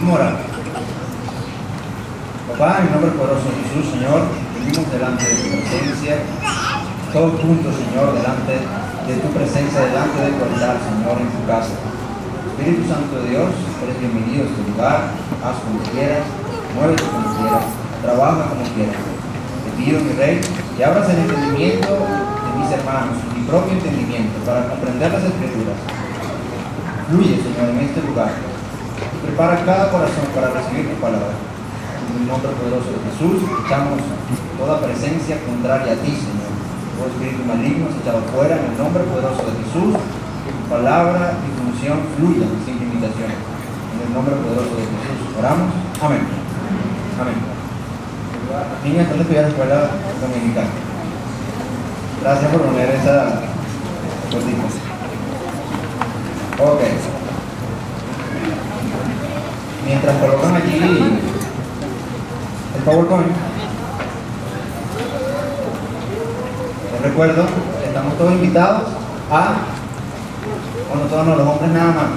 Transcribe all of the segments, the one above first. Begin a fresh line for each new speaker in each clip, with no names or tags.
Vamos a orar. Papá, en el nombre poderoso de Jesús, Señor, venimos delante de tu presencia, todos juntos, Señor, delante de tu presencia, delante de tu altar, Señor, en tu casa. Espíritu Santo de Dios, eres bienvenido a este lugar, haz como quieras, muévete como quieras, trabaja como quieras. Te pido, mi Rey, que abras el entendimiento de mis hermanos, mi propio entendimiento, para comprender las Escrituras. Fluye, Señor, en este lugar. Prepara cada corazón para recibir tu palabra. En el nombre poderoso de Jesús, echamos toda presencia contraria a ti, Señor. Todo espíritu maligno es echado fuera en el nombre poderoso de Jesús. Que tu palabra y tu unción fluyan sin limitaciones. En el nombre poderoso de Jesús. Oramos. Amén. Amén. Niñas, ¿dónde estudiar la escuela dominicana? Gracias por poner esa cortita. Ok. Mientras colocan allí el PowerPoint, les recuerdo, estamos todos invitados los hombres nada más,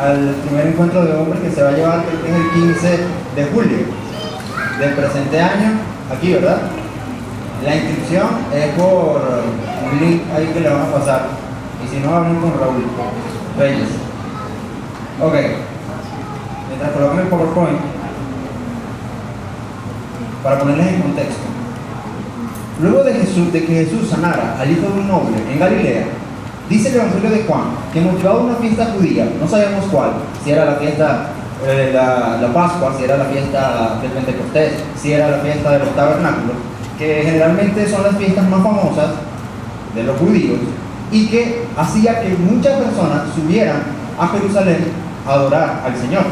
al primer encuentro de hombres que se va a llevar, creo que es el 15 de julio del presente año, aquí, ¿verdad? La inscripción es por un link ahí que le van a pasar, y si no, hablen con Raúl Reyes. Ok, mientras colocan el PowerPoint, para ponerles en contexto, luego de que Jesús sanara al hijo de un noble en Galilea, dice el Evangelio de Juan que motivado una fiesta judía, no sabemos cuál, si era la fiesta la Pascua, si era la fiesta del Pentecostés, si era la fiesta de los tabernáculos, que generalmente son las fiestas más famosas de los judíos, y que hacía que muchas personas subieran a Jerusalén a adorar al Señor.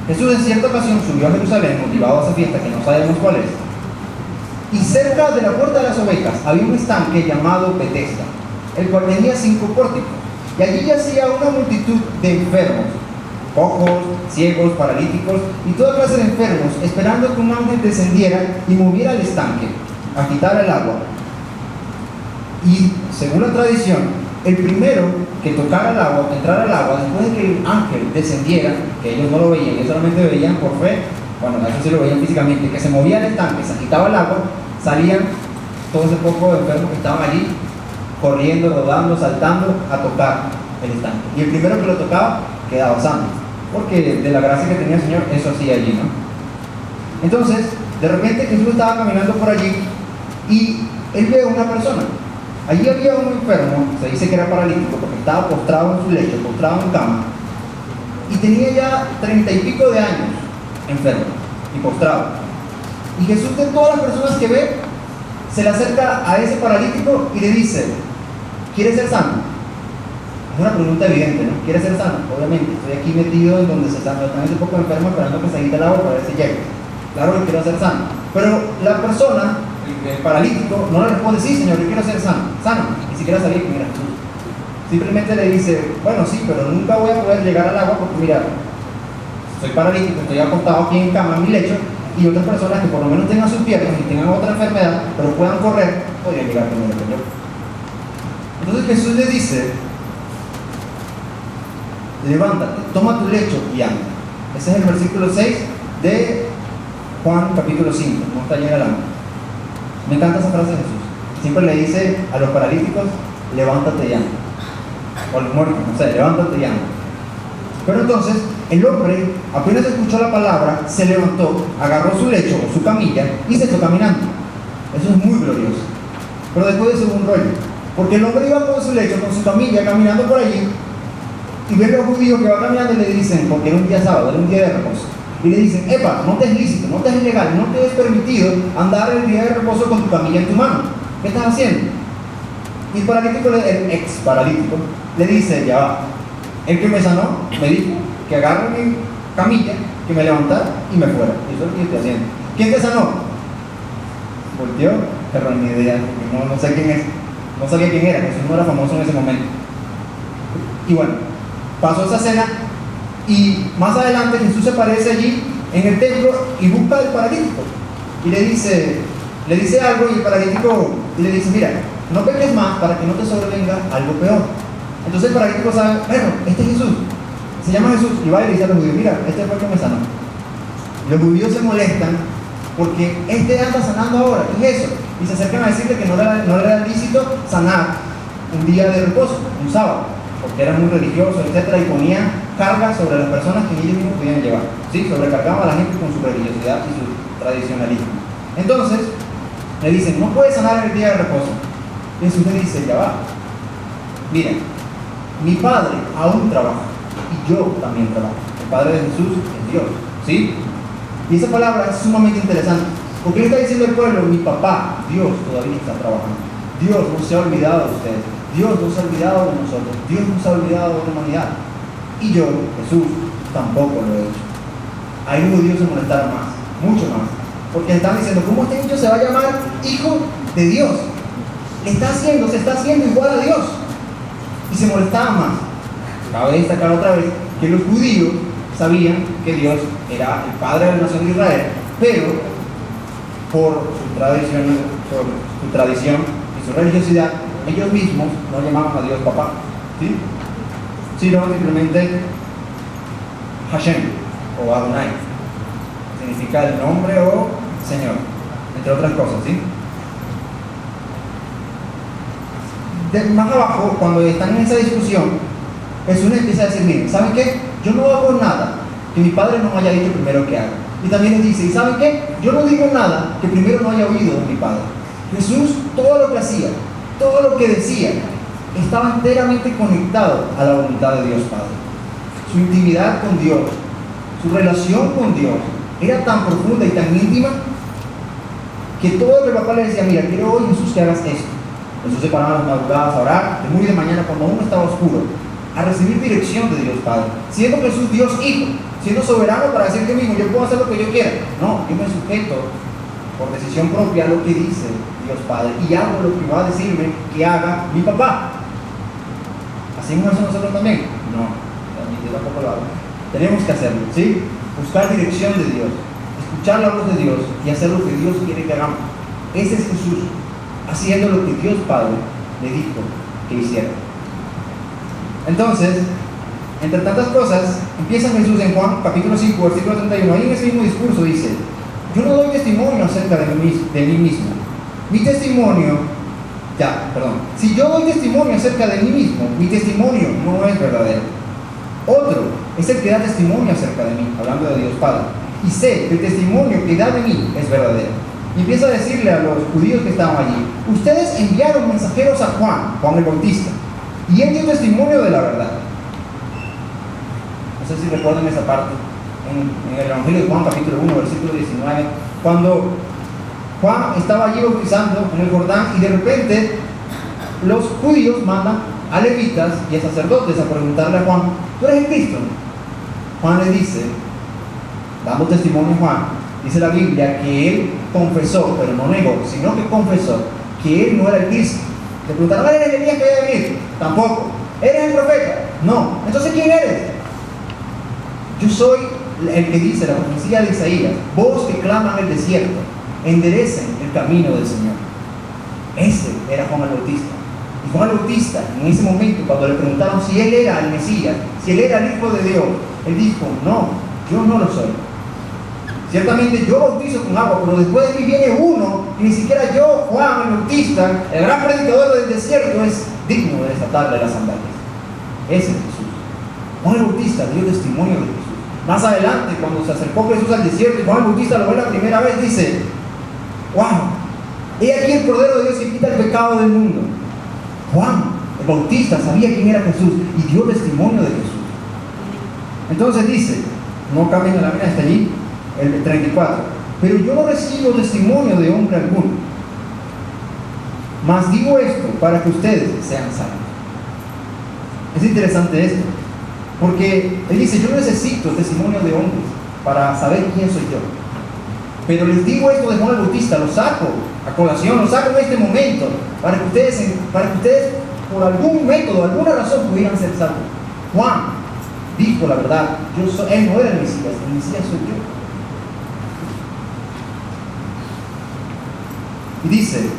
Jesús en cierta ocasión subió a Jerusalén motivado a esa fiesta que no sabemos cuál es, y cerca de la puerta de las ovejas había un estanque llamado Betesda, el cual tenía 5 pórticos, y allí yacía una multitud de enfermos, cojos, ciegos, paralíticos y toda clase de enfermos, esperando que un ángel descendiera y moviera el estanque, agitara el agua. Y según la tradición, el primero que tocara el agua, que entrara al agua, después de que el ángel descendiera, que ellos no lo veían, ellos solamente veían por fe, bueno, eso sí lo veían físicamente, que se movía el estanque, se agitaba el agua, salían todo ese poco de enfermos que estaban allí, corriendo, rodando, saltando, a tocar el estanque. Y el primero que lo tocaba, quedaba sano, porque de la gracia que tenía el Señor, eso hacía allí, ¿no? Entonces, de repente Jesús estaba caminando por allí, y él ve a una persona. Allí había un enfermo, se dice que era paralítico, porque estaba postrado en su lecho, postrado en cama, y tenía ya 30 y pico de años, enfermo y postrado. Y Jesús, de todas las personas que ve, se le acerca a ese paralítico y le dice: ¿quieres ser sano? Es una pregunta evidente, ¿no? ¿Quieres ser sano? Obviamente, estoy aquí metido en donde se está un poco enfermo, esperando que se quite el agua para ver si llega. Claro que quiero ser sano. Pero la persona, el paralítico, no le responde: sí, Señor, yo quiero ser sano, ni siquiera salir, mira, Jesús. Simplemente le dice: bueno, sí, pero nunca voy a poder llegar al agua porque, mira, soy paralítico, estoy acostado aquí en cama, en mi lecho, y otras personas que por lo menos tengan sus piernas y tengan otra enfermedad, pero puedan correr, podrían llegar primero que yo. Entonces Jesús le dice: levántate, toma tu lecho y anda. Ese es el versículo 6 de Juan capítulo 5, no está allí en el ángulo. Me encanta esa frase de Jesús. Siempre le dice a los paralíticos: levántate y anda. O a los muertos, no sé, levántate y anda. Pero entonces, el hombre, apenas escuchó la palabra, se levantó, agarró su lecho o su camilla y se fue caminando. Eso es muy glorioso. Pero después de eso hubo un rollo. Porque el hombre iba con su lecho, con su camilla, caminando por allí, y ven los judíos que va caminando y le dicen, porque era un día sábado, era un día de reposo, y le dicen: epa, no te es lícito, no te es ilegal, no te es permitido andar el día de reposo con tu camilla en tu mano. ¿Qué estás haciendo? Y el paralítico, el ex paralítico, le dice: ya va, el que me sanó me dijo que agarre mi camilla, que me levantara y me fuera. Eso es lo que estoy haciendo. ¿Quién te sanó? Volteó, pero ni idea, no sé quién es, no sabía quién era, Jesús no era famoso en ese momento. Y bueno, pasó esa cena, y más adelante Jesús se aparece allí en el templo y busca al paralítico y le dice algo, y el paralítico le dice: mira, no peques más para que no te sobrevenga algo peor. Entonces el paralítico sabe: bueno, este es Jesús, Se llama Jesús y va y le dice a los judíos, mira, este fue el que me sanó. Los judíos se molestan porque este anda sanando ahora, ¿qué es eso? Y se acercan a decirle que no era lícito sanar un día de reposo, un sábado, porque era muy religioso, etcétera, y ponían cargas sobre las personas que ellos mismos podían llevar, ¿sí? Sobrecargaban a la gente con su religiosidad y su tradicionalismo. Entonces, le dicen, no puedes sanar en el día de reposo. Y Jesús le dice, ya va, miren, mi Padre aún trabaja y yo también trabajo. El Padre de Jesús es Dios, ¿sí? Y esa palabra es sumamente interesante, porque le está diciendo al pueblo, mi papá, Dios, todavía está trabajando. Dios no se ha olvidado de ustedes, Dios no se ha olvidado de nosotros, Dios no se ha olvidado de la humanidad. Y yo, Jesús, tampoco lo he hecho. Ahí los judíos se molestaron más, mucho más, porque están diciendo, ¿cómo este niño se va a llamar hijo de Dios? Se está haciendo igual a Dios. Y se molestaban más. Cabe destacar otra vez que los judíos sabían que Dios era el Padre de la nación de Israel, pero por su tradición y su religiosidad, ellos mismos no llamaban a Dios papá, ¿sí? Sino simplemente Hashem o Adonai, significa el nombre o Señor, entre otras cosas, ¿sí? Más abajo, cuando están en esa discusión, Jesús les empieza a decir, miren, ¿saben qué? Yo no hago nada que mi Padre no me haya dicho primero que haga. Y también les dice, ¿y saben qué? Yo no digo nada que primero no haya oído de mi Padre. Jesús, todo lo que hacía, todo lo que decía, estaba enteramente conectado a la voluntad de Dios Padre. Su intimidad con Dios, su relación con Dios, era tan profunda y tan íntima que todo lo que el papá le decía, mira, quiero hoy, Jesús, que hagas esto. Jesús se paraba las madrugadas a orar, de muy de mañana cuando aún estaba oscuro, a recibir dirección de Dios Padre, siendo Jesús Dios Hijo, siendo soberano para decir que mismo, yo puedo hacer lo que yo quiera. No, yo me sujeto por decisión propia a lo que dice Dios Padre y hago lo que va a decirme que haga mi papá. ¿Hacemos eso nosotros también? No, yo tampoco lo hago. Tenemos que hacerlo, ¿sí? Buscar dirección de Dios, escuchar la voz de Dios y hacer lo que Dios quiere que hagamos. Ese es Jesús, haciendo lo que Dios Padre le dijo que hiciera. Entonces, entre tantas cosas, empieza Jesús en Juan capítulo 5, versículo 31. Ahí en ese mismo discurso dice, yo no doy testimonio acerca de mí mismo. Mi testimonio, si yo doy testimonio acerca de mí mismo, mi testimonio no es verdadero. Otro es el que da testimonio acerca de mí, hablando de Dios Padre. Y sé que el testimonio que da de mí es verdadero. Y empieza a decirle a los judíos que estaban allí, ustedes enviaron mensajeros a Juan el Bautista, y él dio testimonio de la verdad. No sé si recuerdan esa parte en el Evangelio de Juan capítulo 1 versículo 19, cuando Juan estaba allí bautizando en el Jordán y de repente los judíos mandan a levitas y a sacerdotes a preguntarle a Juan, ¿tú eres el Cristo? Juan le dice, dando testimonio a Juan, dice la Biblia que él confesó, pero no negó, sino que confesó que él no era el Cristo. Le preguntaron, ¿eres el Elías que debe venir? Tampoco. ¿Eres el profeta? No. Entonces, ¿quién eres? Yo soy el que dice la profecía de Isaías, voz que clama en el desierto, enderecen el camino del Señor. Ese era Juan el Bautista. Y Juan el Bautista, en ese momento, cuando le preguntaron si él era el Mesías, si él era el Hijo de Dios, él dijo, no, yo no lo soy. Ciertamente yo bautizo con agua, pero después de mí viene uno, y ni siquiera yo, Juan el Bautista, el gran predicador del desierto, es digno de desatarle las sandalias. Ese es Jesús. Juan el Bautista dio testimonio de Jesús. Más adelante, cuando se acercó Jesús al desierto y Juan el Bautista lo ve la primera vez, dice, wow, he aquí el Cordero de Dios que quita el pecado del mundo. Juan el Bautista sabía quién era Jesús y dio testimonio de Jesús. Entonces dice, no cambien la lámina hasta allí, el 34, pero yo no recibo testimonio de hombre alguno, mas digo esto para que ustedes sean salvos. Es interesante esto, porque él dice, yo no necesito testimonio de hombres para saber quién soy yo, pero les digo esto de Juan el Bautista, lo saco a colación, lo saco en este momento para que ustedes por algún método, alguna razón pudieran ser salvos. Juan dijo la verdad, él no era el Mesías soy yo. Y dice,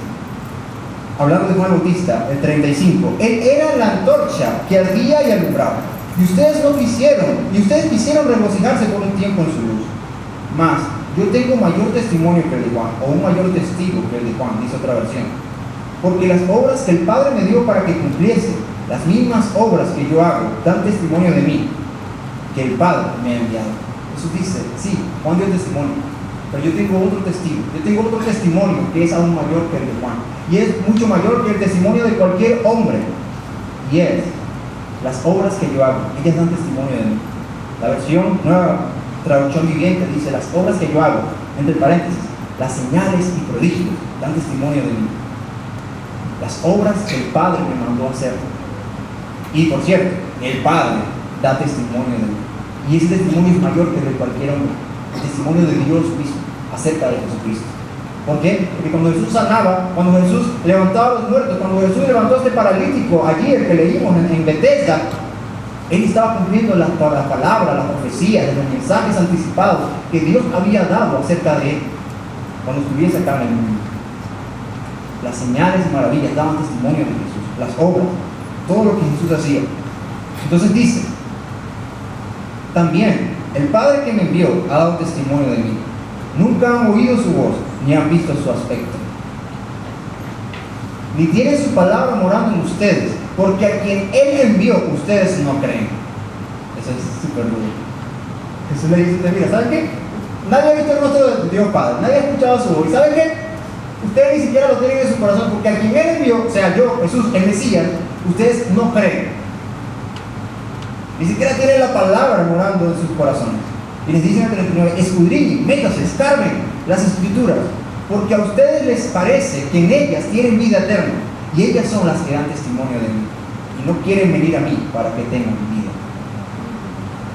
hablando de Juan el Bautista, el 35, él era la antorcha que ardía y alumbraba. Y ustedes no quisieron, y ustedes quisieron regocijarse por un tiempo en su luz. Mas yo tengo mayor testimonio que el de Juan, o un mayor testigo que el de Juan, dice otra versión. Porque las obras que el Padre me dio para que cumpliese, las mismas obras que yo hago, dan testimonio de mí, que el Padre me ha enviado. Jesús dice, sí, Juan dio testimonio, pero yo tengo otro testigo, yo tengo otro testimonio que es aún mayor que el de Juan, y es mucho mayor que el testimonio de cualquier hombre, y es las obras que yo hago, ellas dan testimonio de mí. La versión Nueva Traducción Viviente dice, las obras que yo hago, entre paréntesis, las señales y prodigios dan testimonio de mí. Las obras que el Padre me mandó a hacer. Y por cierto, el Padre da testimonio de mí. Y ese testimonio es mayor que el de cualquier hombre. El testimonio de Dios mismo acerca de Jesucristo. ¿Por qué? Porque cuando Jesús sanaba, cuando Jesús levantaba a los muertos, cuando Jesús levantó a este paralítico, allí el que leímos en Bethesda, Él estaba cumpliendo la palabra, la profecía, de los mensajes anticipados que Dios había dado acerca de Él cuando estuviese acá en el mundo. Las señales y maravillas daban testimonio de Jesús, las obras, todo lo que Jesús hacía. Entonces dice, también el Padre que me envió ha dado testimonio de mí. Nunca han oído su voz, ni han visto su aspecto, ni tienen su palabra morando en ustedes, porque a quien Él envió, ustedes no creen. Eso es súper duro. Jesús le dice, mira, ¿saben qué? Nadie ha visto el rostro de Dios Padre, nadie ha escuchado su voz. ¿Y saben qué? Ustedes ni siquiera lo tienen en su corazón, porque a quien Él envió, o sea, yo, Jesús, el Mesías, ustedes no creen. Ni siquiera tienen la palabra morando en sus corazones. Y les dicen al 39, escudriñen, métanse, escarben las Escrituras, porque a ustedes les parece que en ellas tienen vida eterna, y ellas son las que dan testimonio de mí, y no quieren venir a mí para que tengan vida.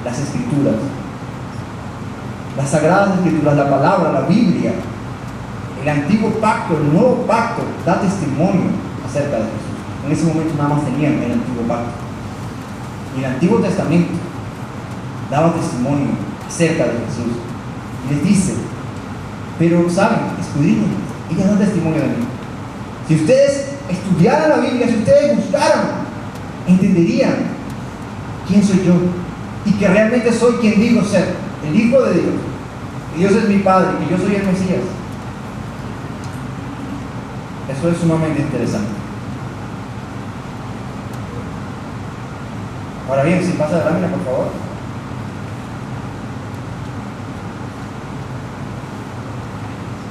Las Escrituras, las Sagradas Escrituras, la palabra, la Biblia, el antiguo pacto, el nuevo pacto, da testimonio acerca de Jesús. En ese momento nada más tenían el antiguo pacto. Y el Antiguo Testamento daba testimonio acerca de Jesús. Y les dice, pero saben, escudriñen, ellas dan testimonio de mí. Si ustedes estudiaran la Biblia, si ustedes buscaran, entenderían quién soy yo y que realmente soy quien digo ser, el Hijo de Dios. Que Dios es mi Padre, que yo soy el Mesías. Eso es sumamente interesante. Ahora bien, si pasa la lámina, por favor.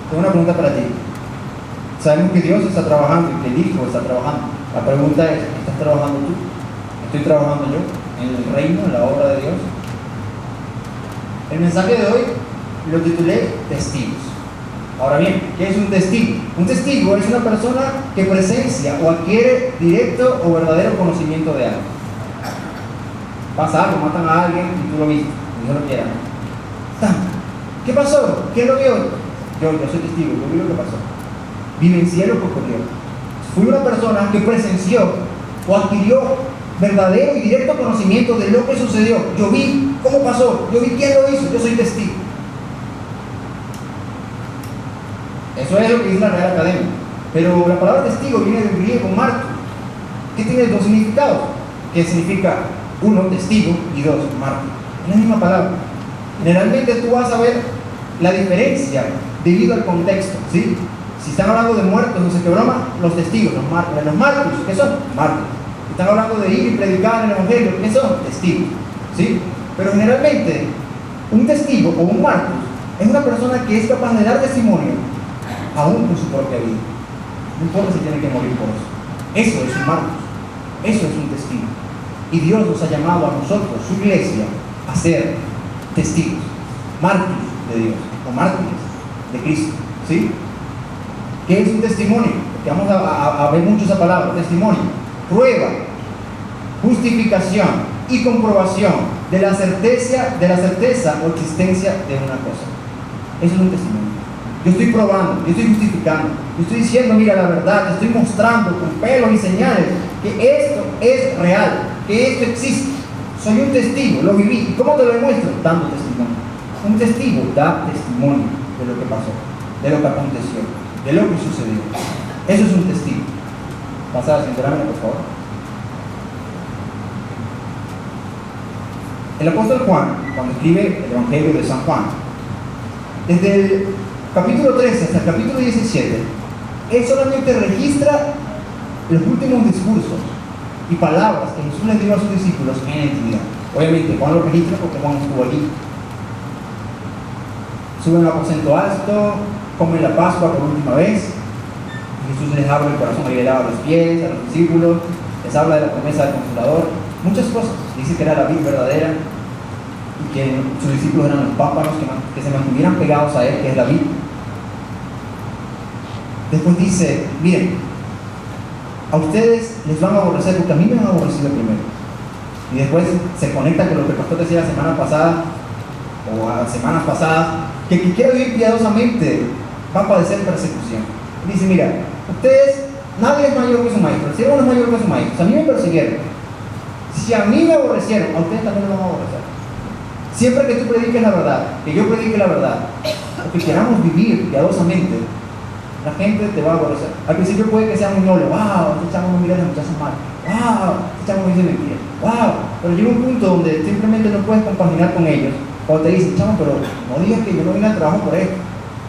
Tengo una pregunta para ti. Sabemos que Dios está trabajando y que el Hijo está trabajando. La pregunta es, ¿estás trabajando tú? ¿Estoy trabajando yo en el reino, en la obra de Dios? El mensaje de hoy lo titulé Testigos. Ahora bien, ¿qué es un testigo? Un testigo es una persona que presencia o adquiere directo o verdadero conocimiento de algo. Pasa algo, matan a alguien y tú lo viste, y no lo quieras. ¿Qué pasó? ¿Quién lo vio? Yo soy testigo, yo vi lo que pasó. Vivencié lo que ocurrió. Fui una persona que presenció o adquirió verdadero y directo conocimiento de lo que sucedió. Yo vi cómo pasó, yo vi quién lo hizo, yo soy testigo. Eso es lo que dice la Real Academia. Pero la palabra testigo viene del griego martus, que tiene dos significados, que significa uno, testigo, y dos, mártir. Es la misma palabra. Generalmente tú vas a ver la diferencia debido al contexto, ¿sí? Si están hablando de muertos, no sé qué broma, los testigos, los mártires, ¿qué son? Mártires. Si están hablando de ir y predicar en el Evangelio, ¿qué son? Testigos, ¿sí? Pero generalmente, un testigo o un mártir es una persona que es capaz de dar testimonio aún con su propia vida. No importa si tiene que morir por eso. Eso es un mártir. Eso es un testigo. Y Dios nos ha llamado a nosotros, su iglesia, a ser testigos, mártires de Dios, o mártires de Cristo, ¿sí? ¿Qué es un testimonio? Porque vamos a ver mucho esa palabra, testimonio. Prueba, justificación y comprobación de la certeza o existencia de una cosa. Eso es un testimonio. Yo estoy probando, yo estoy justificando, yo estoy diciendo, mira la verdad, te estoy mostrando con pelos y señales que esto es real, que esto existe. Soy un testigo, lo viví. ¿Y cómo te lo demuestro? Dando testimonio. Un testigo da testimonio de lo que pasó, de lo que aconteció, de lo que sucedió. Eso es un testigo. Pasa a la siguiente lámina, por favor. El apóstol Juan, cuando escribe el Evangelio de San Juan, desde el capítulo 13 hasta el capítulo 17, él solamente registra los últimos discursos y palabras que Jesús les dio a sus discípulos en la intimidad. Obviamente Juan lo registra porque Juan estuvo allí. Suben al aposento alto, comen la Pascua por última vez. Jesús les abre el corazón y le lava los pies a los discípulos, les habla de la promesa del Consolador, muchas cosas. Dice que era la vid verdadera y que sus discípulos eran los pámpanos que se mantuvieran pegados a él, que es la vid. Después dice, miren, a ustedes les van a aborrecer porque a mí me han aborrecido primero. Y después se conecta con lo que el pastor decía la semana pasada o a las semanas pasadas, que el que quiera vivir piadosamente va a padecer persecución. Y dice, mira, ustedes, nadie es mayor que su maestro, el cielo no es mayor que su maestro. Si a mí me persiguieron, si a mí me aborrecieron, a ustedes también me van a aborrecer. Siempre que tú prediques la verdad, que yo predique la verdad, o que queramos vivir piadosamente, la gente te va a aborrecer. Al principio puede que sea muy noble, wow, este chamo no mira a las muchachas mal, wow, este chamo no dice mentiras, wow, pero llega un punto donde simplemente no puedes compaginar con ellos, cuando te dicen, chamo, pero no digas que yo no vine al trabajo por esto,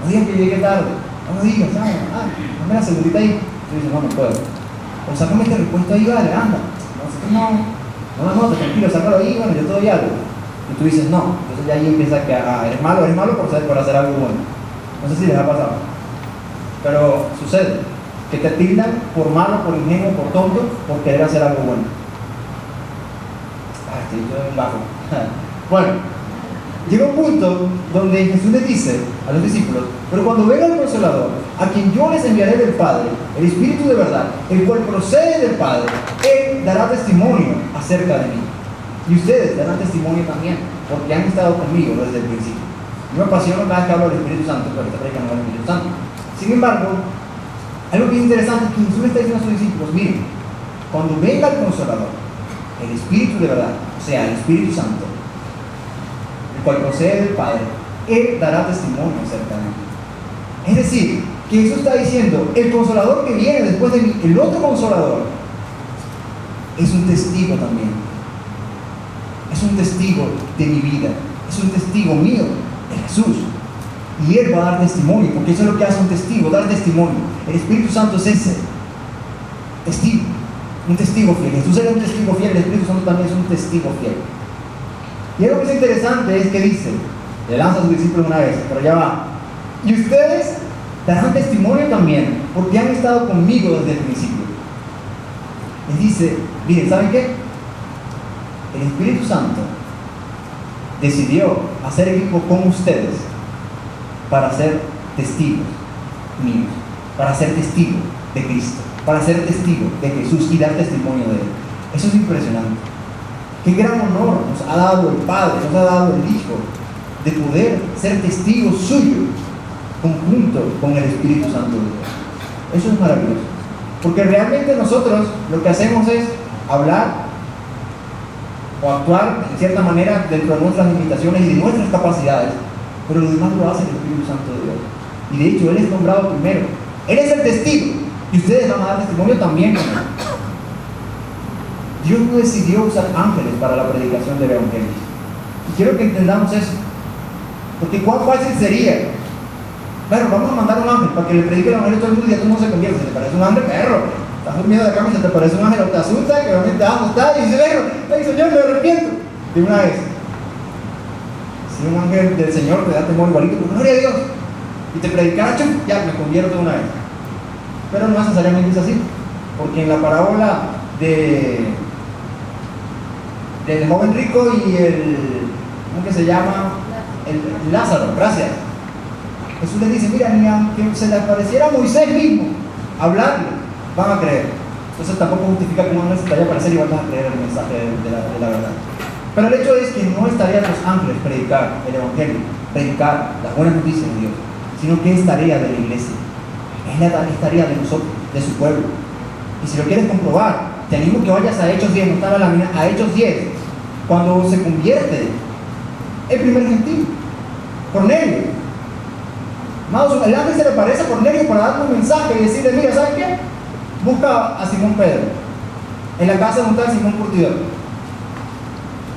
no digas que llegué tarde, no digas, chamo, dame la segundita ahí. Tú dices, no puedo, o sácame este repuesto ahí, vale, anda, no, tranquilo, sácalo ahí, bueno, yo te doy algo. Y tú dices, no, entonces ya ahí empieza que, eres malo por hacer algo bueno. No sé si les ha pasado, pero sucede que te tildan por malo, por ingenuo, por tonto, por querer hacer algo bueno. Estoy todo bajo. Bueno, llega un punto donde Jesús le dice a los discípulos, pero cuando venga el Consolador, a quien yo les enviaré del Padre, el Espíritu de verdad, el cual procede del Padre, Él dará testimonio acerca de mí. Y ustedes darán testimonio también, porque han estado conmigo desde el principio. Yo me apasiono cada vez que hablo del Espíritu Santo, pero esta predica no es el Espíritu Santo. Sin embargo, algo que es interesante es que Jesús le está diciendo a sus discípulos, miren, cuando venga el Consolador, el Espíritu de verdad, o sea, el Espíritu Santo, el cual procede del Padre, Él dará testimonio acerca de mí. Es decir, que Jesús está diciendo, el Consolador que viene después de mí, el otro Consolador, es un testigo también. Es un testigo de mi vida, es un testigo mío, de Jesús. Y Él va a dar testimonio, porque eso es lo que hace un testigo, dar testimonio. El Espíritu Santo es ese testigo, un testigo fiel. Jesús era un testigo fiel, el Espíritu Santo también es un testigo fiel. Y algo que es interesante es que dice, le lanza a sus discípulos una vez, pero ya va, y ustedes darán testimonio también, porque han estado conmigo desde el principio. Les dice, miren, ¿saben qué? El Espíritu Santo decidió hacer equipo con ustedes para ser testigos míos, para ser testigos de Cristo, para ser testigos de Jesús y dar testimonio de Él. Eso es impresionante. Qué gran honor nos ha dado el Padre, nos ha dado el Hijo, de poder ser testigos suyos conjunto con el Espíritu Santo de Dios. Eso es maravilloso, porque realmente nosotros lo que hacemos es hablar o actuar en cierta manera dentro de nuestras limitaciones y de nuestras capacidades, pero lo demás lo hace el Espíritu Santo de Dios. Y de hecho Él es nombrado primero, Él es el testigo y ustedes van a dar testimonio también con Él. Dios no decidió usar ángeles para la predicación del Evangelio, y quiero que entendamos eso, porque cuán fácil sería, claro, vamos a mandar un ángel para que le predique el Evangelio a todo el mundo y ya todo el mundo se convierte. Se te parece un ángel, perro, estás durmiendo de la cama y se te parece un ángel, o te asusta, que realmente está y dice, perro, ay Señor, me arrepiento de una vez. Si un ángel del Señor te da temor igualito, pues gloria a Dios, y te predicara, ya me convierto de una vez. Pero no necesariamente es así, porque en la parábola del joven rico y ¿cómo que se llama? El Lázaro, gracias. Jesús les dice, mira, ni aunque se le apareciera a Moisés mismo hablarle, van a creer. Entonces tampoco justifica que un ángel se te vaya a aparecer y van a creer el mensaje de la verdad. Pero el hecho es que no estaría los ángeles predicar el Evangelio, predicar las buenas noticias de Dios, sino que es tarea de la iglesia, es tarea de nosotros, de su pueblo. Y si lo quieres comprobar, te animo que vayas a Hechos 10, no estaba en la mina, a Hechos 10, cuando se convierte el primer gentil, Cornelio. Amados, el ángel se le aparece a Cornelio para darle un mensaje y decirle, mira, ¿sabes qué? Busca a Simón Pedro en la casa de un tal Simón Curtidor.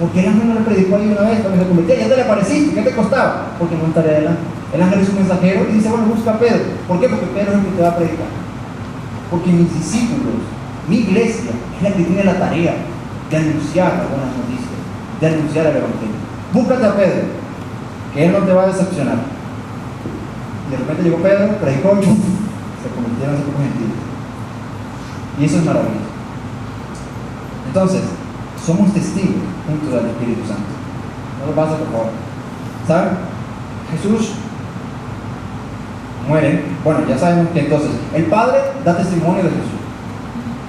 Porque el ángel no le predicó ahí una vez cuando se convertía, ya te le apareciste, ¿qué te costaba? Porque no estaría adelante. El ángel es un mensajero y dice, bueno, busca a Pedro. ¿Por qué? Porque Pedro es el que te va a predicar. Porque mis discípulos, mi iglesia, es la que tiene la tarea de anunciar las buenas noticias, de anunciar el evangelio. Búscate a Pedro, que él no te va a decepcionar. Y de repente llegó Pedro, predicó y se convirtieron en pocos gentiles. Y eso es maravilloso. Entonces, somos testigos junto al Espíritu Santo. No lo pasa, por favor. ¿Saben? Jesús muere. Bueno, ya sabemos que entonces el Padre da testimonio de Jesús.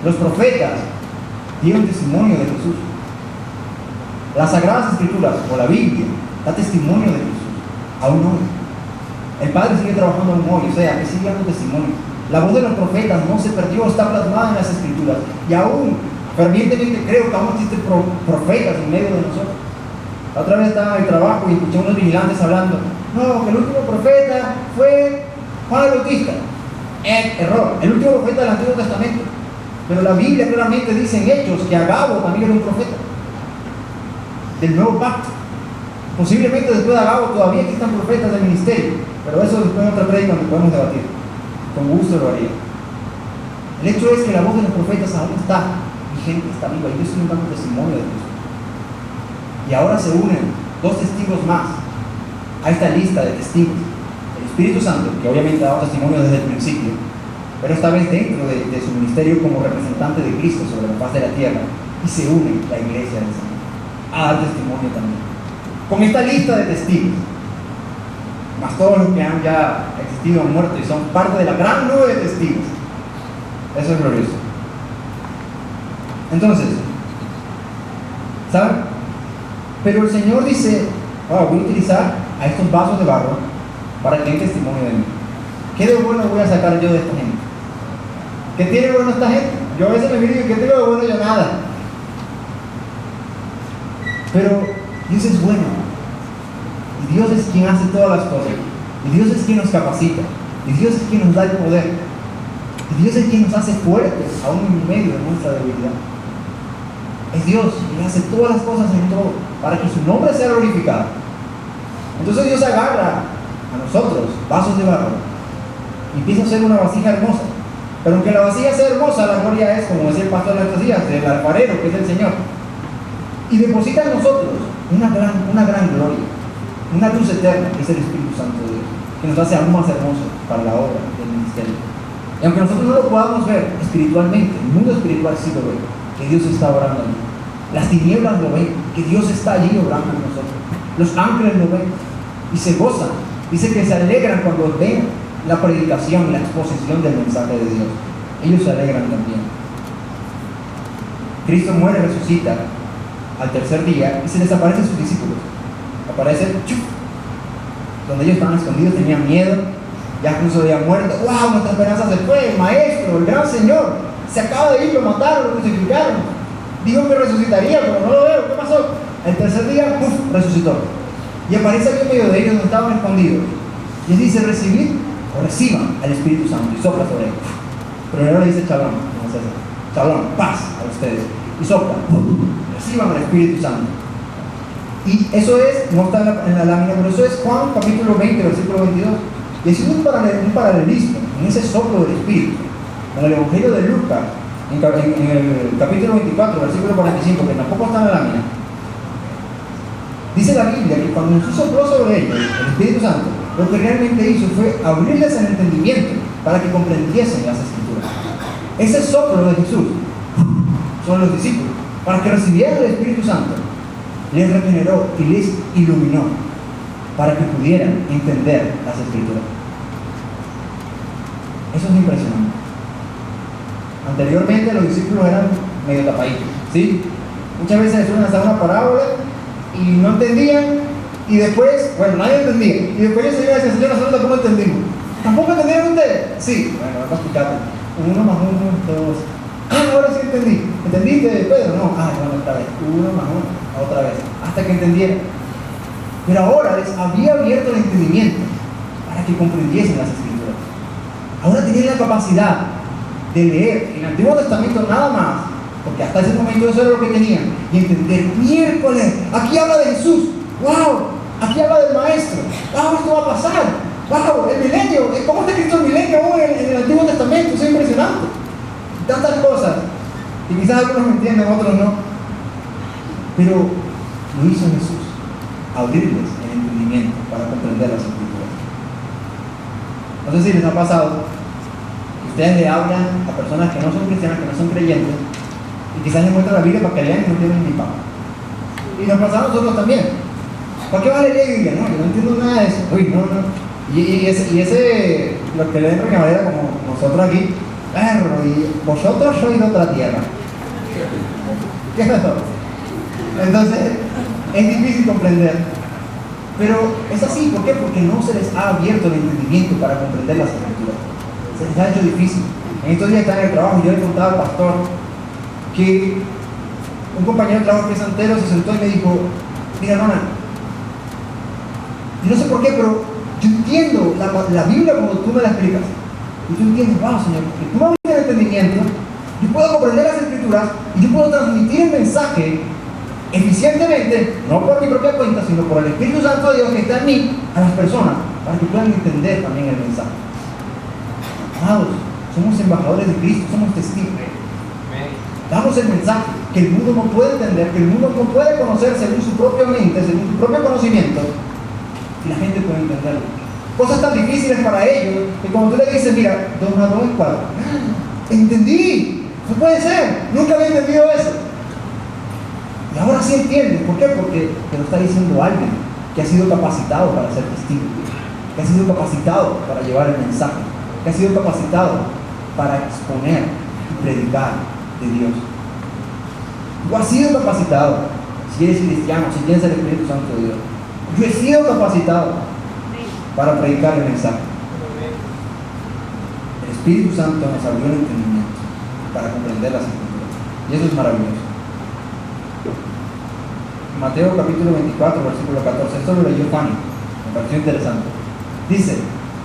Los profetas dieron testimonio de Jesús. Las Sagradas Escrituras o la Biblia da testimonio de Jesús. Aún hoy. El Padre sigue trabajando aún hoy, o sea, que sigue dando testimonio. La voz de los profetas no se perdió, está plasmada en las Escrituras. Y aún, fervientemente creo que aún existen profetas en medio de nosotros. La otra vez estaba en el trabajo y escuché a unos vigilantes hablando. No, que el último profeta fue Juan el Bautista. Error. El último profeta del Antiguo Testamento. Pero la Biblia claramente dice en Hechos que Agabo también era un profeta del nuevo pacto. Posiblemente después de Agabo todavía existan profetas del ministerio, pero eso después en otra prédica donde podemos debatir. Con gusto lo haría. El hecho es que la voz de los profetas aún está vigente, está viva, y yo estoy dando testimonio de Cristo. Y ahora se unen dos testigos más a esta lista de testigos. El Espíritu Santo, que obviamente ha dado testimonio desde el principio, pero esta vez dentro de su ministerio como representante de Cristo sobre la faz de la tierra, y se une la iglesia del Señor a dar testimonio también. Con esta lista de testigos, más todos los que han ya existido han muerto y son parte de la gran nube de testigos. Eso es glorioso. Entonces, ¿saben? Pero el Señor dice, voy a utilizar a estos vasos de barro para que den testimonio de mí. ¿Qué de bueno voy a sacar yo de esta gente? ¿Qué tiene bueno esta gente? Yo a veces me miro y digo, ¿qué tengo de bueno? Yo nada. Pero Dios es bueno. Y Dios es quien hace todas las cosas. Y Dios es quien nos capacita. Y Dios es quien nos da el poder. Y Dios es quien nos hace fuertes, aún en medio de nuestra debilidad. Es Dios quien hace todas las cosas en todo, para que su nombre sea glorificado. Entonces Dios agarra a nosotros vasos de barro y empieza a hacer una vasija hermosa. Pero aunque la vasija sea hermosa, la gloria es, como decía el pastor de estos días, del alfarero, que es el Señor. Y deposita en nosotros una gran gloria, una luz eterna, que es el Espíritu Santo de Dios, que nos hace aún más hermosos para la obra del ministerio. Y aunque nosotros no lo podamos ver espiritualmente, el mundo espiritual sí lo ve, que Dios está obrando allí. Las tinieblas lo ven, que Dios está allí obrando en nosotros. Los ángeles lo ven y se gozan. Dice que se alegran cuando ven la predicación y la exposición del mensaje de Dios. Ellos se alegran también. Cristo muere, resucita al tercer día y se les aparece a sus discípulos. Aparece, ¡chuf!, donde ellos estaban escondidos, tenían miedo, ya incluso habían muerto. ¡Wow! Nuestra esperanza se fue, el Maestro, el gran Señor, se acaba de ir, lo mataron, lo crucificaron. Dijo que resucitaría, pero no lo veo. ¿Qué pasó? El tercer día, ¡puf!, resucitó. Y aparece aquí en medio de ellos donde estaban escondidos. Y les dice, recibid o reciban al Espíritu Santo, y sopla sobre ellos. Primero le dice Shalom, no sé, Shalom, paz a ustedes. Y sopla, reciban al Espíritu Santo. Y eso es, no está en la lámina, pero eso es Juan capítulo 20, versículo 22. Y es un paralelismo en ese soplo del Espíritu. En el Evangelio de Lucas, en el capítulo 24, versículo 45, que tampoco está en la lámina, dice la Biblia que cuando Jesús sopló sobre ellos, el Espíritu Santo, lo que realmente hizo fue abrirles el entendimiento para que comprendiesen las Escrituras. Ese soplo de Jesús son los discípulos, para que recibieran el Espíritu Santo, les regeneró y les iluminó para que pudieran entender las Escrituras. Eso es impresionante. Anteriormente los discípulos eran medio tapaditos, ¿sí? Muchas veces Jesús les daba una parábola y no entendían, y después, bueno, nadie entendía, y después ellos se iban a decir, Señor, nosotros cómo entendimos. ¿Tampoco entendieron ustedes? Sí, bueno, vamos a explicarte. 1 más 1, 2. Ahora sí entendí. ¿Entendiste, Pedro? No. Bueno, otra vez. 1 más 1, otra vez. Hasta que entendieran. Pero ahora les había abierto el entendimiento para que comprendiesen las Escrituras. Ahora tenían la capacidad de leer en el Antiguo Testamento nada más porque hasta ese momento eso era lo que tenían, y entender, miércoles, aquí habla de Jesús, wow, aquí habla del Maestro, wow, esto va a pasar, wow, el milenio, ¿cómo está escrito el milenio aún en el Antiguo Testamento? Es impresionante, tantas cosas, y quizás algunos me entienden, otros no, pero lo hizo Jesús, abrirles el entendimiento para comprender las Escrituras. No sé si les ha pasado que ustedes le hablan a personas que no son cristianas, que no son creyentes, y quizás les muestran la Biblia para que lean y no tienen ni papa. Y nos pasa a nosotros también. ¿Para qué vas a leer la Biblia? No, yo no entiendo nada de eso. Uy, no. Y ese, los que leen Reina Valera como nosotros aquí, perro, y vosotros sois de otra tierra. ¿Qué es eso? Entonces, es difícil comprender. Pero es así, ¿por qué? Porque no se les ha abierto el entendimiento para comprender las Escrituras. Se les ha hecho difícil. En estos días estaba en el trabajo y yo le contaba al pastor que un compañero de trabajo que es santero se sentó y me dijo, mira hermana, y no sé por qué, pero yo entiendo la Biblia cuando tú me la explicas. Y tú entiendes, wow Señor, porque tú me abres el entendimiento, yo puedo comprender las Escrituras y yo puedo transmitir el mensaje eficientemente, no por mi propia cuenta, sino por el Espíritu Santo de Dios que está en mí, a las personas, para que puedan entender también el mensaje. Amados, somos embajadores de Cristo, somos testigos. Damos el mensaje que el mundo no puede entender, que el mundo no puede conocer según su propia mente, según su propio conocimiento, y la gente puede entenderlo. Cosas tan difíciles para ellos, que cuando tú le dices, mira, 2 más 2 es 4. ¡Entendí! No puede ser, nunca había entendido eso. Y ahora sí entiendes. ¿Por qué? Porque te lo está diciendo alguien que ha sido capacitado para ser testigo, que ha sido capacitado para llevar el mensaje, que ha sido capacitado para exponer y predicar de Dios. Tú has sido capacitado, si eres cristiano, si tienes el Espíritu Santo de Dios. Yo he sido capacitado para predicar el mensaje. El Espíritu Santo nos abrió el entendimiento para comprender las Escrituras. Y eso es maravilloso. Mateo capítulo 24, versículo 14. Esto lo leyó Fanny, me pareció interesante. Dice,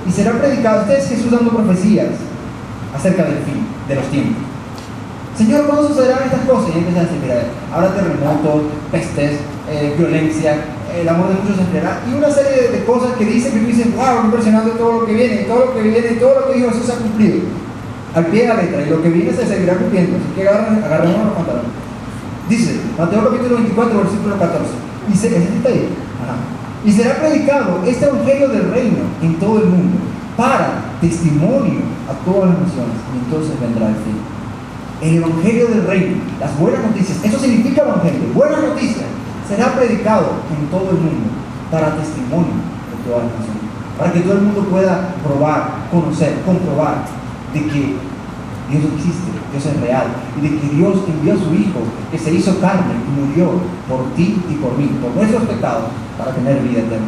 y será predicado, este es Jesús dando profecías acerca del fin, de los tiempos. Señor, ¿cuándo sucederán estas cosas? Y empieza a decir, mira, habrá terremotos, pestes, violencia, el amor de muchos se enfriará, y una serie de cosas que dicen que tú dices, wow, impresionante todo lo que viene, todo lo que viene, todo lo que dijo Jesús se ha cumplido. Al pie de la letra, y lo que viene se seguirá cumpliendo. Así que agarremos los pantalones. Dice, Mateo capítulo 24, versículo 14. Y será predicado este evangelio del reino en todo el mundo, para testimonio a todas las naciones, y entonces vendrá el fin. El evangelio del reino, las buenas noticias, eso significa evangelio, buenas noticias, será predicado en todo el mundo, para testimonio de todas las naciones, para que todo el mundo pueda probar, conocer, comprobar de que Dios existe, Dios es real, y de que Dios envió a su Hijo, que se hizo carne y murió por ti y por mí, por nuestros pecados, para tener vida eterna.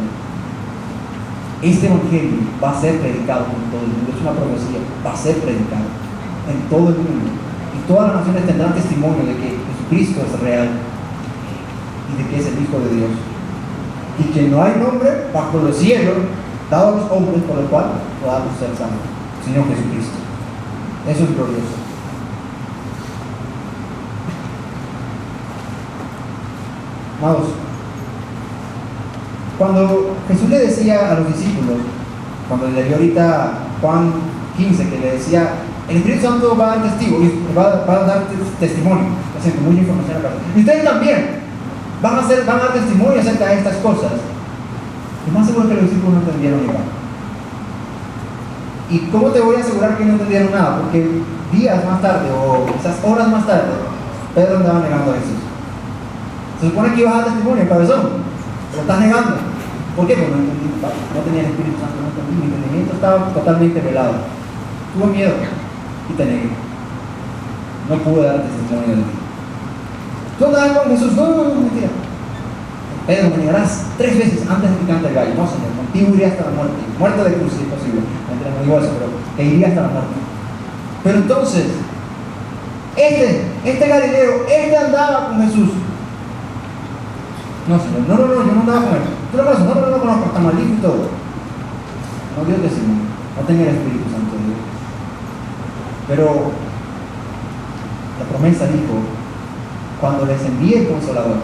Este evangelio va a ser predicado en todo el mundo, es una profecía, va a ser predicado en todo el mundo, y todas las naciones tendrán testimonio de que Jesucristo es real y de que es el Hijo de Dios, y que no hay nombre bajo los cielos dado a los hombres por el cual podamos ser salvos, sino Jesucristo. Eso es glorioso. Amados, cuando Jesús le decía a los discípulos, cuando le dio ahorita Juan 15, que le decía, el Espíritu Santo va a dar testigo, va a dar testimonio, haciendo mucha información acá. Y ustedes también van a dar testimonio acerca de estas cosas. Lo más seguro es que los discípulos no entendieron nada. ¿Y cómo te voy a asegurar que no entendieron nada? Porque días más tarde, o quizás horas más tarde, Pedro andaba negando a Jesús. Se supone que ibas a dar testimonio, cabezón, lo estás negando. ¿Por qué? Porque no tenía el Espíritu Santo, no entendí, mi entendimiento estaba totalmente velado. Tuve miedo y te negué. No pude dar testimonio de ti. Tú andabas con Jesús, no, mentira. Pedro, me negarás 3 veces antes de que cante el gallo. No, Señor, contigo iría hasta la muerte de cruz, si es posible. No digo eso, pero que iría hasta la muerte. Pero entonces, este Galileo, andaba con Jesús. No, Señor, no, yo no andaba con él. ¿Tú lo conoces? No lo conozco, está maldito y todo. No dio testimonio, no tenía el Espíritu Santo de Dios. Pero la promesa dijo cuando les envíe el Consolador,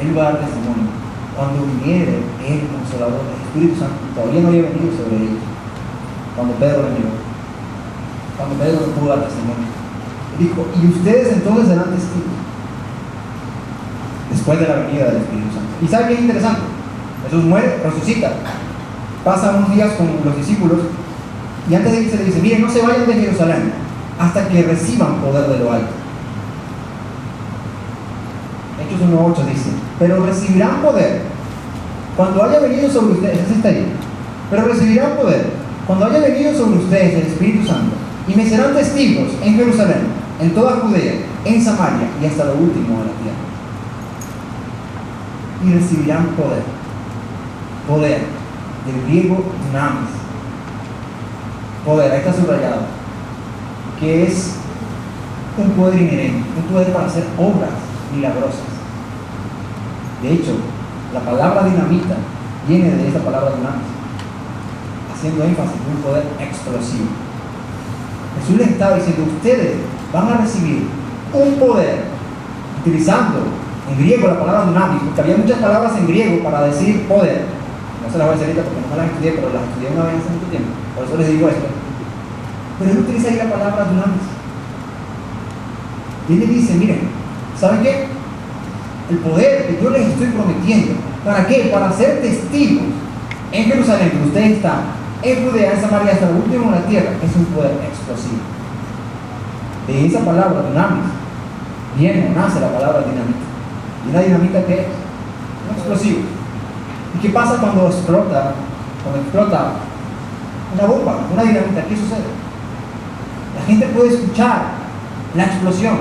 Él va a dar testimonio. Cuando viniere el Consolador, el Espíritu Santo, todavía no había venido sobre ellos. Cuando Pedro le miró, cuando Pedro no pudo dar testimonio, dijo: y ustedes entonces serán testigos después de la venida del Espíritu Santo. ¿Y sabe qué es interesante? Jesús muere, resucita, pasa unos días con los discípulos, y antes de irse le dice: miren, no se vayan de Jerusalén hasta que reciban poder de lo alto. Hechos 1:8 dice: pero recibirán poder cuando haya venido sobre ustedes, ese está ahí, pero recibirán poder cuando haya venido sobre ustedes el Espíritu Santo, y me serán testigos en Jerusalén, en toda Judea, en Samaria y hasta lo último de la tierra. Y recibirán poder. Poder, del griego dunamis. Poder, ahí está subrayado, que es un poder inherente, un poder para hacer obras milagrosas. De hecho, la palabra dinamita viene de esta palabra dunamis, haciendo énfasis en un poder explosivo. Jesús les estaba diciendo: ustedes van a recibir un poder, utilizando en griego la palabra dunamis, porque había muchas palabras en griego para decir poder. No se las voy a decir ahorita porque no las estudié, pero las estudié una vez hace mucho tiempo, por eso les digo esto. Pero él utiliza ahí la palabra dunamis. Y él le dice: miren, ¿saben qué? El poder que yo les estoy prometiendo, ¿para qué? Para ser testigos en Jerusalén, que ustedes están, en Judea, en Samaria, hasta el último de la tierra, es un poder explosivo. De esa palabra dunamis viene o nace la palabra dinamita. ¿Y una dinamita qué es? Un explosivo. ¿Y qué pasa cuando explota una bomba, una dinamita? ¿Qué sucede? La gente puede escuchar la explosión,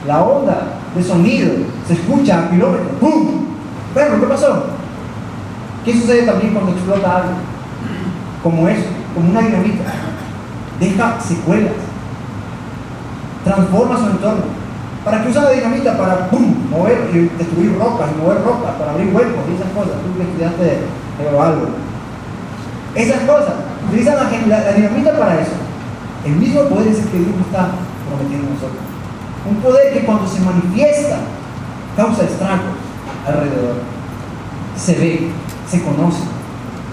la onda de sonido se escucha a kilómetros. ¡Pum! Pero, ¿qué pasó? ¿Qué sucede también cuando explota algo? Como eso, como una dinamita, deja secuelas, transforma su entorno. ¿Para qué usa la dinamita? Para ¡pum! Mover y destruir rocas, y mover rocas, para abrir huecos y esas cosas. Tú que estudiaste de algo. Esas cosas, utilizan la dinamita para eso. El mismo poder es el que Dios está prometiendo a nosotros. Un poder que cuando se manifiesta causa estragos alrededor. Se ve, se conoce,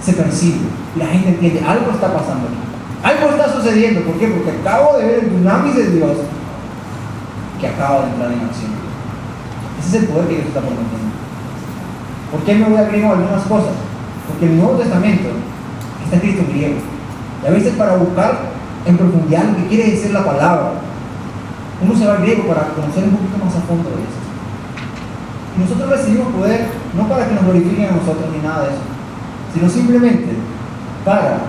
se percibe y la gente entiende: algo está pasando aquí, algo está sucediendo. ¿Por qué? Porque acabo de ver el dunamis de Dios que acaba de entrar en acción. Ese es el poder que Dios está prometiendo. ¿Por qué me voy a griego algunas cosas? Porque el Nuevo Testamento está escrito en griego, y a veces para buscar en profundidad lo que quiere decir la palabra, uno se va al griego para conocer un poquito más a fondo de eso. Y nosotros recibimos poder no para que nos glorifiquen a nosotros ni nada de eso, sino simplemente para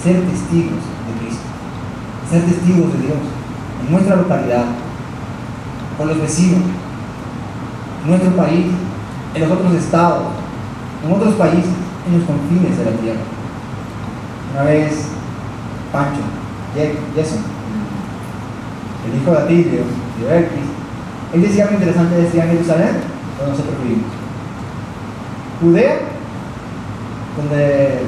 ser testigos de Cristo, ser testigos de Dios en nuestra localidad, con los vecinos, en nuestro país, en los otros estados, en otros países, en los confines de la tierra. Una vez Pancho, Jason, el hijo de Atilio, de Berkis, él decía algo interesante. Decía: Jerusalén, donde nosotros vivimos; Judea, donde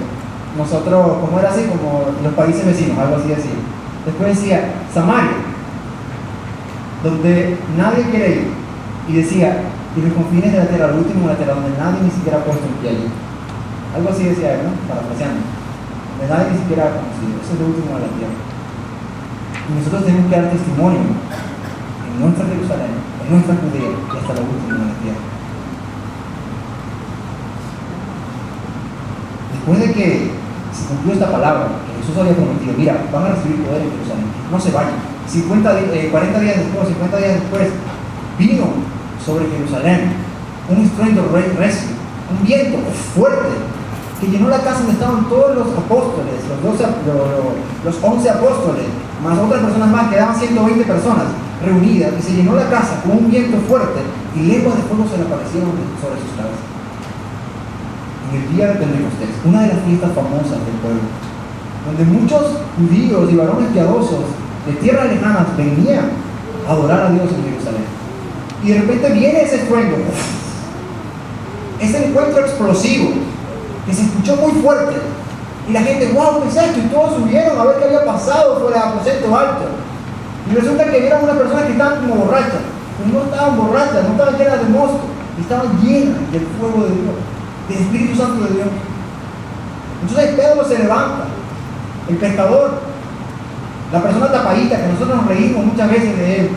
nosotros, como era así, como los países vecinos, algo así decía. Después decía: Samaria, donde nadie quiere ir. Y decía: y los confines de la tierra, el último de la tierra, donde nadie ni siquiera ha puesto el pie allí. Algo así decía él, ¿no? Parafraseando. Donde nadie ni siquiera ha conocido. Eso es lo último de la tierra. Y nosotros tenemos que dar testimonio en nuestra Jerusalén, en nuestra Judea y hasta lo último de la tierra. Después de que se cumplió esta palabra que Jesús había prometido: mira, van a recibir poder en Jerusalén, no se vayan. 40 días después, 50 días después, vino sobre Jerusalén un estruendo recio, un viento fuerte que llenó la casa donde estaban todos los apóstoles, los 11 apóstoles, más otras personas más, quedaban 120 personas reunidas, y se llenó la casa con un viento fuerte y lenguas de fuego se le aparecieron sobre sus cabezas. En el día de Pentecostés, una de las fiestas famosas del pueblo, donde muchos judíos y varones piadosos de tierras lejanas venían a adorar a Dios en Jerusalén. Y de repente viene ese estruendo, ese encuentro explosivo que se escuchó muy fuerte, y la gente: wow, ¿qué es esto? Y todos subieron a ver qué había pasado fuera del aposento alto, y resulta que vieron unas personas que estaban como borrachas, pero no estaban borrachas, no estaban llenas de mosto, estaban llenas del fuego de Dios, del Espíritu Santo de Dios. Entonces Pedro se levanta, el pescador, la persona tapadita, que nosotros nos reímos muchas veces de él,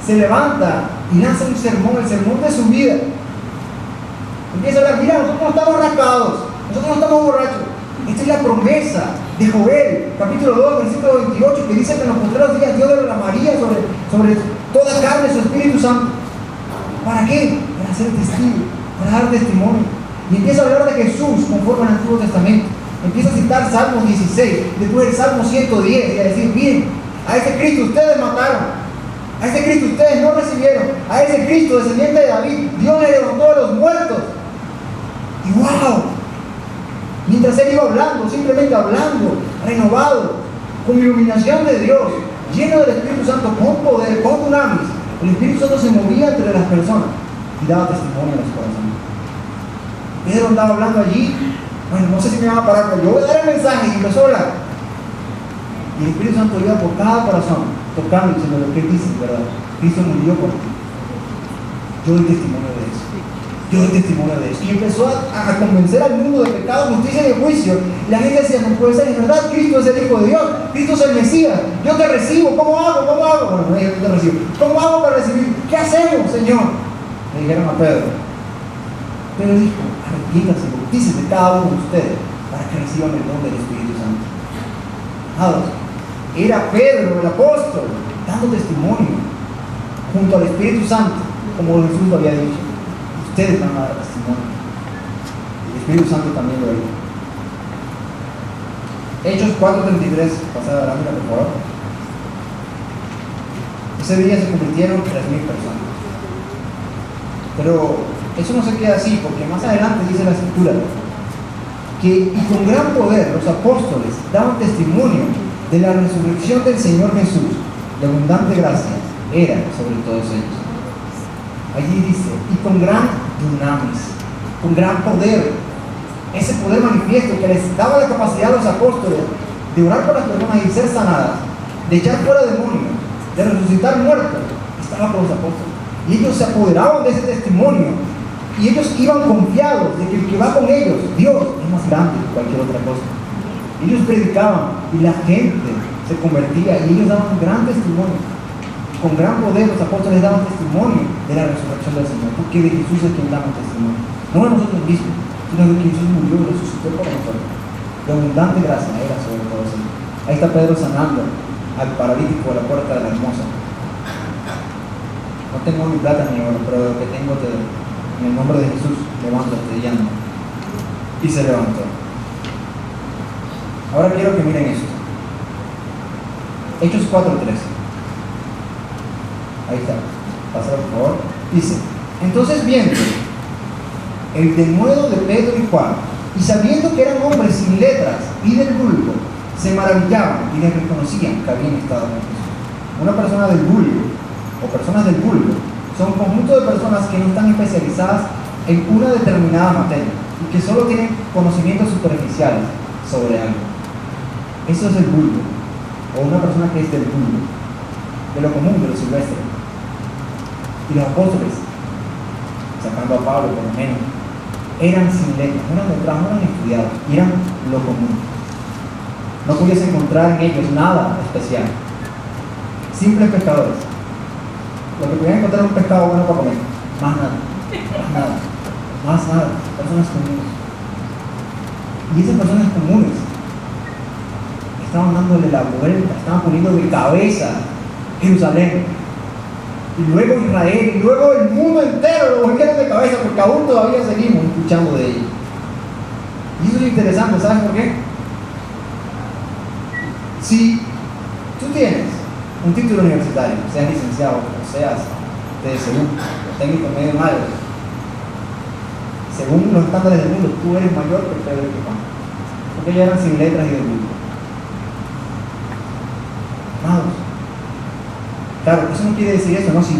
se levanta y lanza un sermón, el sermón de su vida. Empieza a hablar: mira, nosotros no estamos rascados, nosotros no estamos borrachos. Esta es la promesa de Joel, capítulo 2, versículo 28, que dice que en los postreros días Dios derramaría sobre toda carne su Espíritu Santo. ¿Para qué? Para ser testigo, para dar testimonio. Y empieza a hablar de Jesús conforme al Antiguo Testamento. Empieza a citar Salmos 16, después el Salmo 110, y a decir: miren, a ese Cristo ustedes mataron, a ese Cristo ustedes no recibieron, a ese Cristo descendiente de David, Dios le levantó de los muertos. Y wow, mientras él iba hablando, simplemente hablando, renovado, con iluminación de Dios, lleno del Espíritu Santo, con poder, con dunamis, el Espíritu Santo se movía entre las personas y daba testimonio a los corazones. Pedro andaba hablando allí. Bueno, no sé si me van a parar, pero yo voy a dar el mensaje, y empezó a hablar. Y el Espíritu Santo iba por cada corazón, tocando y diciendo: lo que él dice, ¿verdad? Cristo murió por ti. Yo doy testimonio de eso. Yo doy testimonio de eso. Y empezó a convencer al mundo de pecado, justicia y de juicio. Y la gente decía: no puede ser, es verdad, Cristo es el Hijo de Dios, Cristo es el Mesías. Yo te recibo, ¿cómo hago? ¿Cómo hago? Bueno, no, yo te recibo. ¿Cómo hago para recibir? ¿Qué hacemos, Señor? Le dijeron a Pedro. Pedro dijo: arrepiéntanse, bautícense cada uno de ustedes para que reciban el don del Espíritu Santo. Amados, era Pedro, el apóstol, dando testimonio junto al Espíritu Santo, como Jesús lo había dicho. Ustedes van a dar testimonio. El Espíritu Santo también lo dijo. Hechos 4:33, pasada a la lámina, por favor. Ese día se convirtieron 3,000 personas. Pero eso no se queda así, porque más adelante dice la Escritura que y con gran poder los apóstoles daban testimonio de la resurrección del Señor Jesús, de abundante gracia era sobre todos ellos. Allí dice: y con gran dunamis, con gran poder, ese poder manifiesto que les daba la capacidad a los apóstoles de orar por las personas y ser sanadas, de echar fuera demonios, de resucitar muertos, estaba con los apóstoles. Y ellos se apoderaban de ese testimonio. Y ellos iban confiados de que el que va con ellos, Dios, es más grande que cualquier otra cosa. Ellos predicaban y la gente se convertía y ellos daban un gran testimonio. Con gran poder los apóstoles daban testimonio de la resurrección del Señor, porque de Jesús es quien daba testimonio. No de nosotros mismos, sino de que Jesús murió y resucitó por nosotros. De abundante gracia era sobre todos ellos. Ahí está Pedro sanando al paralítico de la puerta de la hermosa. No tengo ni plata ni oro, pero lo que tengo te doy. En el nombre de Jesús, levántate y anda. Y se levantó. Ahora quiero que miren esto. Hechos 4:13. Ahí está. Pasa por favor. Dice: entonces viendo el denuedo de Pedro y Juan, y sabiendo que eran hombres sin letras y del vulgo, se maravillaban y les reconocían que habían estado con Jesús. Una persona del vulgo, o personas del vulgo, son un conjunto de personas que no están especializadas en una determinada materia y que solo tienen conocimientos superficiales sobre algo. Eso es el vulgo, o una persona que es del vulgo, de lo común, de lo silvestre. Y los apóstoles, sacando a Pablo por lo menos, eran sin letras, no eran letrados, no eran estudiados, y eran lo común. No podías encontrar en ellos nada especial. Simples pescadores. Lo que podían encontrar un pescado bueno para comer. Más nada. Más nada. Personas comunes. Y esas personas comunes estaban dándole la vuelta, estaban poniendo de cabeza Jerusalén. Y luego Israel, y luego el mundo entero lo volvieron de cabeza, porque aún todavía seguimos escuchando de ellos. Y eso es interesante, ¿sabes por qué? Si tú tienes un título universitario, seas licenciado o seas TSU, o técnico medio en algo, según los estándares del mundo, tú eres mayor que Pedro y que Juan, porque ellos eran sin letras y del mundo. Amados, claro, eso no quiere decir eso, ¿no? Si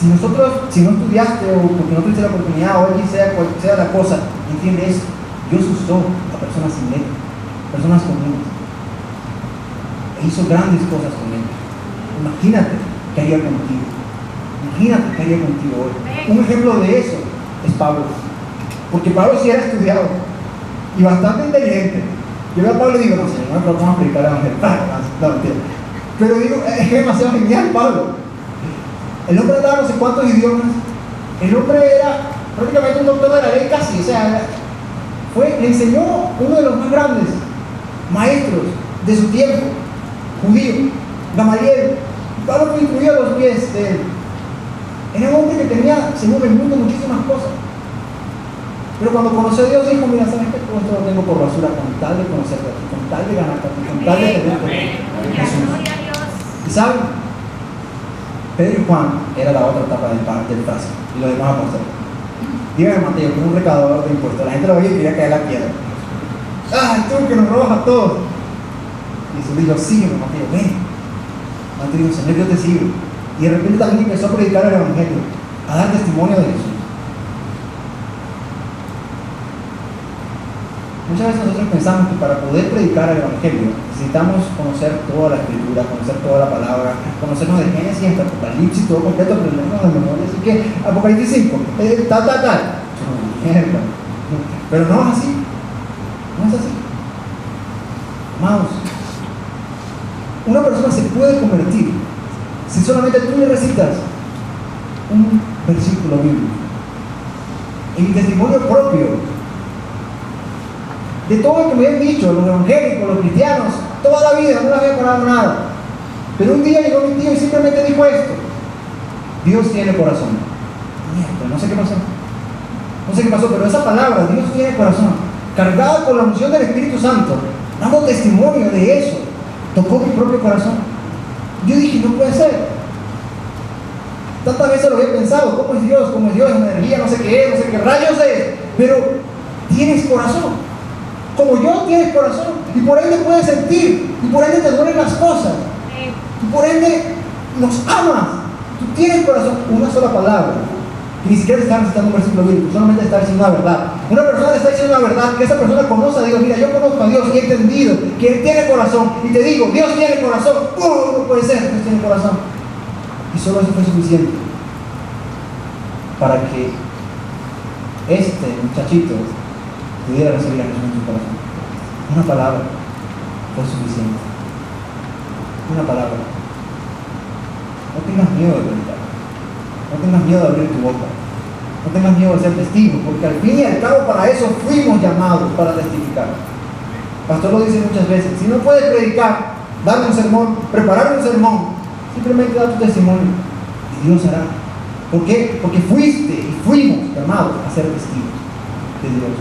no estudiaste o porque no tuviste la oportunidad o allí sea la cosa, entiende eso. Dios usó a personas sin letras, personas comunes, e hizo grandes cosas con ellos. Imagínate ¿qué haría contigo? Imagínate qué haría contigo hoy. Un ejemplo de eso es Pablo. Porque Pablo sí era estudiado y bastante inteligente. Yo veo a Pablo y digo, no sé, no me propongo a predicar el evangelio. No, mentira. Pero digo, es que es demasiado genial Pablo. El hombre hablaba no sé cuántos idiomas. El hombre era prácticamente un doctor de la ley casi. O sea, le enseñó uno de los más grandes maestros de su tiempo, judío, Gamaliel. Pablo fue instruido a los pies de él. Era un hombre que tenía, según el mundo, muchísimas cosas. Pero cuando conoció a Dios dijo, mira, ¿sabes qué? Todo esto lo tengo por basura con tal de conocerte a ti, con tal de ganarte a ti, con tal de tenerte a Jesús. ¿Y saben? Pedro y Juan era la otra etapa del frase, y los demás apóstoles. Dígame Mateo, que es un recaudador de impuestos. La gente lo veía y quería caer a la piedra. ¡Ah, tú que nos robas a todos! Y Jesús dijo, sígueme Mateo, ven. Mateo dijo, Señor, yo te sigo. Y de repente también empezó a predicar el evangelio, a dar testimonio de Jesús. Muchas veces nosotros pensamos que para poder predicar el evangelio necesitamos conocer toda la escritura, conocer toda la palabra, conocernos de Génesis hasta Apocalipsis, todo completo, aprendernos de memoria. Así que Apocalipsis 5, tal. Pero no es así. No es así. Amados, una persona se puede convertir si solamente tú le recitas un versículo bíblico. En mi testimonio propio, de todo lo que me han dicho, los evangélicos, los cristianos, toda la vida no les había parado nada. Pero un día llegó mi tío y simplemente dijo esto: Dios tiene corazón. Mierda, no sé qué pasó. No sé qué pasó, pero esa palabra, Dios tiene corazón, cargada por la unción del Espíritu Santo, dando testimonio de eso, tocó mi propio corazón. Yo dije, no puede ser. Tantas veces lo había pensado, ¿cómo es Dios? ¿Cómo es Dios? Es una energía, no sé qué es, no sé qué rayos es. Pero tienes corazón. Como yo tienes corazón. Y por ende puedes sentir. Y por ende te duelen las cosas. Y por ende los amas. Tú tienes corazón. Una sola palabra. Y ni siquiera te está recitando un versículo bíblico, solamente está diciendo una verdad. Una persona te está diciendo una verdad, que esa persona conoce a Dios. Mira, yo conozco a Dios y he entendido que Él tiene corazón. Y te digo, Dios tiene corazón. No puede ser, Dios tiene corazón. Y solo eso fue suficiente para que este muchachito pudiera recibir a Jesús en su corazón. Una palabra fue suficiente. Una palabra. No tengas miedo de predicar. No tengas miedo de abrir tu boca. No tengas miedo de ser testigo, porque al fin y al cabo para eso fuimos llamados, para testificar. El pastor lo dice muchas veces: si no puedes predicar, dar un sermón, preparar un sermón, simplemente da tu testimonio y Dios hará. ¿Por qué? Porque fuiste y fuimos llamados a ser testigos de Dios.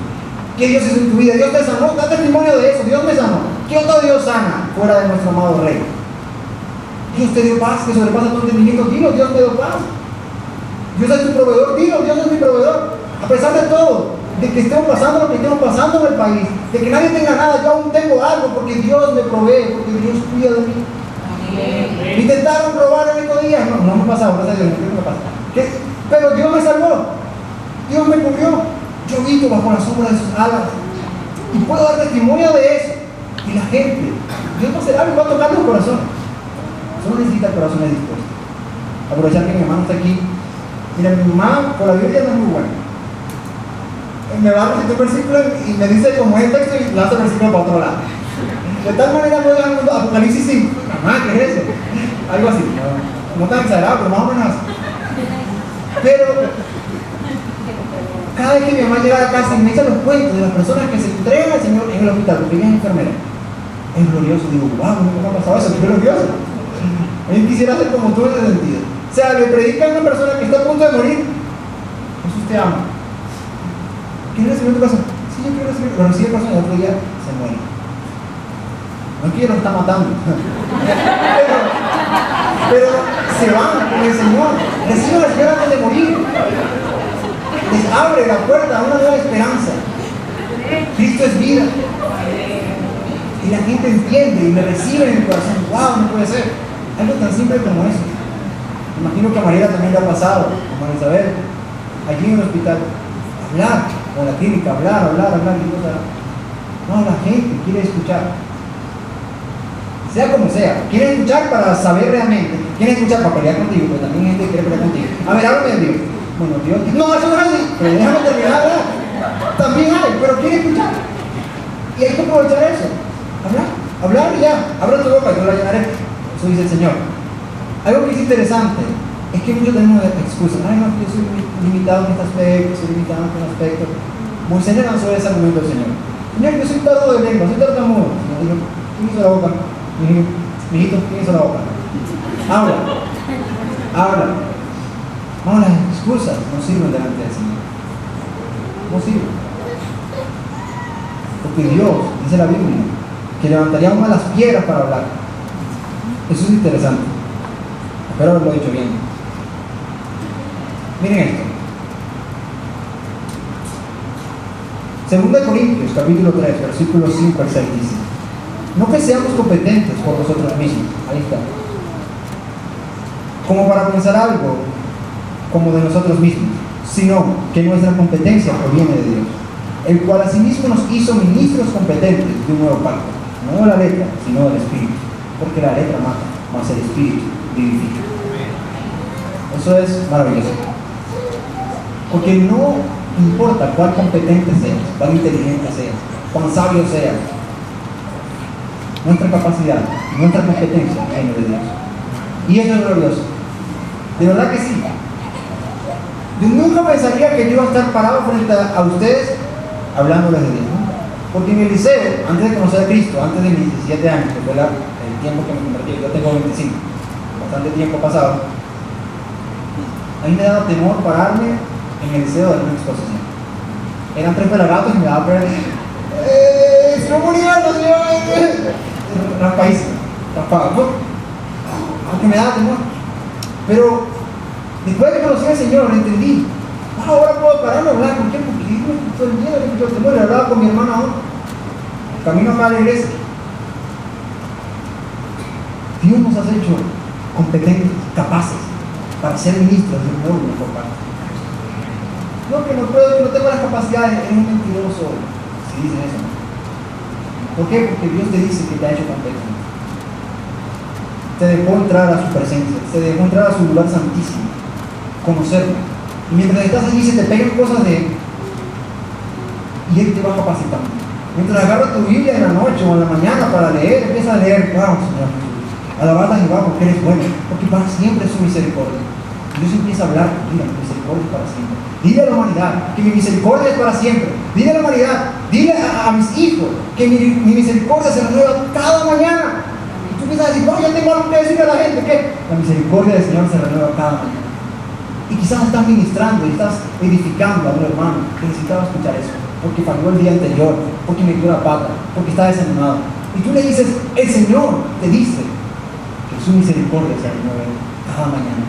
¿Qué Dios hizo en tu vida? Dios te sanó, da testimonio de eso. Dios me sanó. ¿Qué otro Dios sana fuera de nuestro amado Rey? Dios te dio paz que sobrepasa tu entendimiento. Dilo, Dios me dio paz. Dios es tu proveedor. Dilo, Dios es mi proveedor. A pesar de todo, de que estemos pasando lo que estemos pasando en el país, de que nadie tenga nada, yo aún tengo algo, porque Dios me provee, porque Dios cuida de mí. Amén. Intentaron robar en estos días. No me ha pasado, gracias a Dios, no me pasa. Pero Dios me salvó. Dios me cubrió. Yo vivo bajo la sombra de sus alas y puedo dar testimonio de eso. Y la gente, Dios va a hacer algo y va a tocar los corazones. Solo necesita corazones dispuestos. Aprovechar que mi hermano está aquí. Mira, mi mamá con la Biblia no es muy buena. Me va a recitar un versículo y me dice como es el texto y lanza el versículo para otro lado. De tal manera no dejan Apocalipsis 5. Mamá, ¿qué es eso? Algo así. No tan exagerado, pero más o menos así. Pero cada vez que mi mamá llega a la casa y me echa los cuentos de las personas que se entregan al Señor en el hospital, porque ella es enfermera, es glorioso. Digo, wow, nunca me ha pasado eso, qué glorioso. Yo quisiera ser como tú en ese sentido. O sea, le predica a una persona que está a punto de morir: Jesús te ama. ¿Quieres recibir tu corazón? Sí, yo quiero recibir. Lo recibe el corazón y el otro día se muere. No es que lo está matando. pero se van con el Señor. Reciben la esperanza antes de morir. Les abre la puerta a una nueva esperanza. Cristo es vida. Y la gente entiende y le recibe en el corazón. ¡Wow! No puede ser. Algo tan simple como eso. Imagino que a Mariela también le ha pasado, como a Isabel, allí en el hospital. Hablar, o en la clínica, hablar. Y cosas. No, la gente quiere escuchar. sea como sea. Quieren escuchar para saber realmente, quieren escuchar para pelear contigo, pero también hay gente que quiere pelear contigo. A ver, háblame de Dios. Bueno, Dios, no, eso no es así, pero déjame terminar, ¿verdad? También hay, pero quieren escuchar. Y hay que aprovechar eso. Hablar y ya. Abra tu boca y yo la llenaré. Eso dice el Señor. Algo que es interesante es que muchos tenemos excusas. Ay, no, yo soy limitado en este aspecto, soy limitado en este aspecto. Moisés le lanzó ese argumento al Señor. Señor, yo soy tardo de lengua, soy tartamudo. Señor dijo, ¿quién hizo la boca? Mijito, ¿quién hizo la boca? Habla. No, las excusas no sirven delante del Señor. No sirven. Porque Dios, dice la Biblia, que levantaría aún más las piedras para hablar. Eso es interesante. Espero haberlo dicho bien. Miren esto. 2 Corintios, capítulo 3, versículos 5 al 6 dice: no que seamos competentes por nosotros mismos, ahí está, como para pensar algo como de nosotros mismos, sino que nuestra competencia proviene de Dios, el cual asimismo nos hizo ministros competentes de un nuevo pacto, no de la letra, sino del Espíritu, porque la letra mata, mas el Espíritu vivifica. Eso es maravilloso, porque no importa cuán competente seas, cuán inteligente seas, cuán sabio seas, nuestra capacidad, nuestra competencia viene de Dios. Y eso es glorioso. De verdad que sí. Yo nunca pensaría que yo iba a estar parado frente a ustedes hablándoles de Dios, ¿no? Porque en el liceo, antes de conocer a Cristo, antes de mis 17 años, que fue el tiempo que me convertí, yo tengo 25, bastante tiempo pasado, a mí me daba temor pararme en el liceo de una exposición. Eran 3 pelagatos y me daba pena. ¡Estoy muriendo, señor! Raspado, aunque me daba temor. Pero después de conocer al Señor, lo entendí. Ahora puedo pararme a hablar. ¿Por qué? Porque Dios me quitó el miedo, me quitó el temor. Le hablaba con mi hermana ahora, camino acá a la iglesia. Dios nos ha hecho competentes, capaces, para ser ministros de un nuevo y mejor pacto. No, que no puedo, que no tengo las capacidades, es un mentiroso si dicen eso. ¿Por qué? Porque Dios te dice que te ha hecho competente. Te dejó entrar a su presencia, te dejó entrar a su lugar santísimo, conocerlo. Y mientras estás allí se te pegan cosas de Él, y Él te va capacitando. Mientras agarras tu Biblia en la noche o en la mañana para leer, empiezas a leer, wow, Señor Jesús, alabar a Jehová porque eres bueno, porque para siempre es su misericordia. Dios empieza a hablar, mira, mi misericordia es para siempre. Dile a la humanidad que mi misericordia es para siempre. Dile a la humanidad, dile a mis hijos que mi misericordia se renueva cada mañana. Y tú empiezas a decir, no, yo tengo algo que decirle a la gente, ¿qué? La misericordia del Señor se renueva cada mañana. Y quizás estás ministrando y estás edificando a un hermano que necesitaba escuchar eso, porque falló el día anterior, porque metió la pata, porque está desanimado. Y tú le dices, el Señor te dice que su misericordia se renueva cada mañana.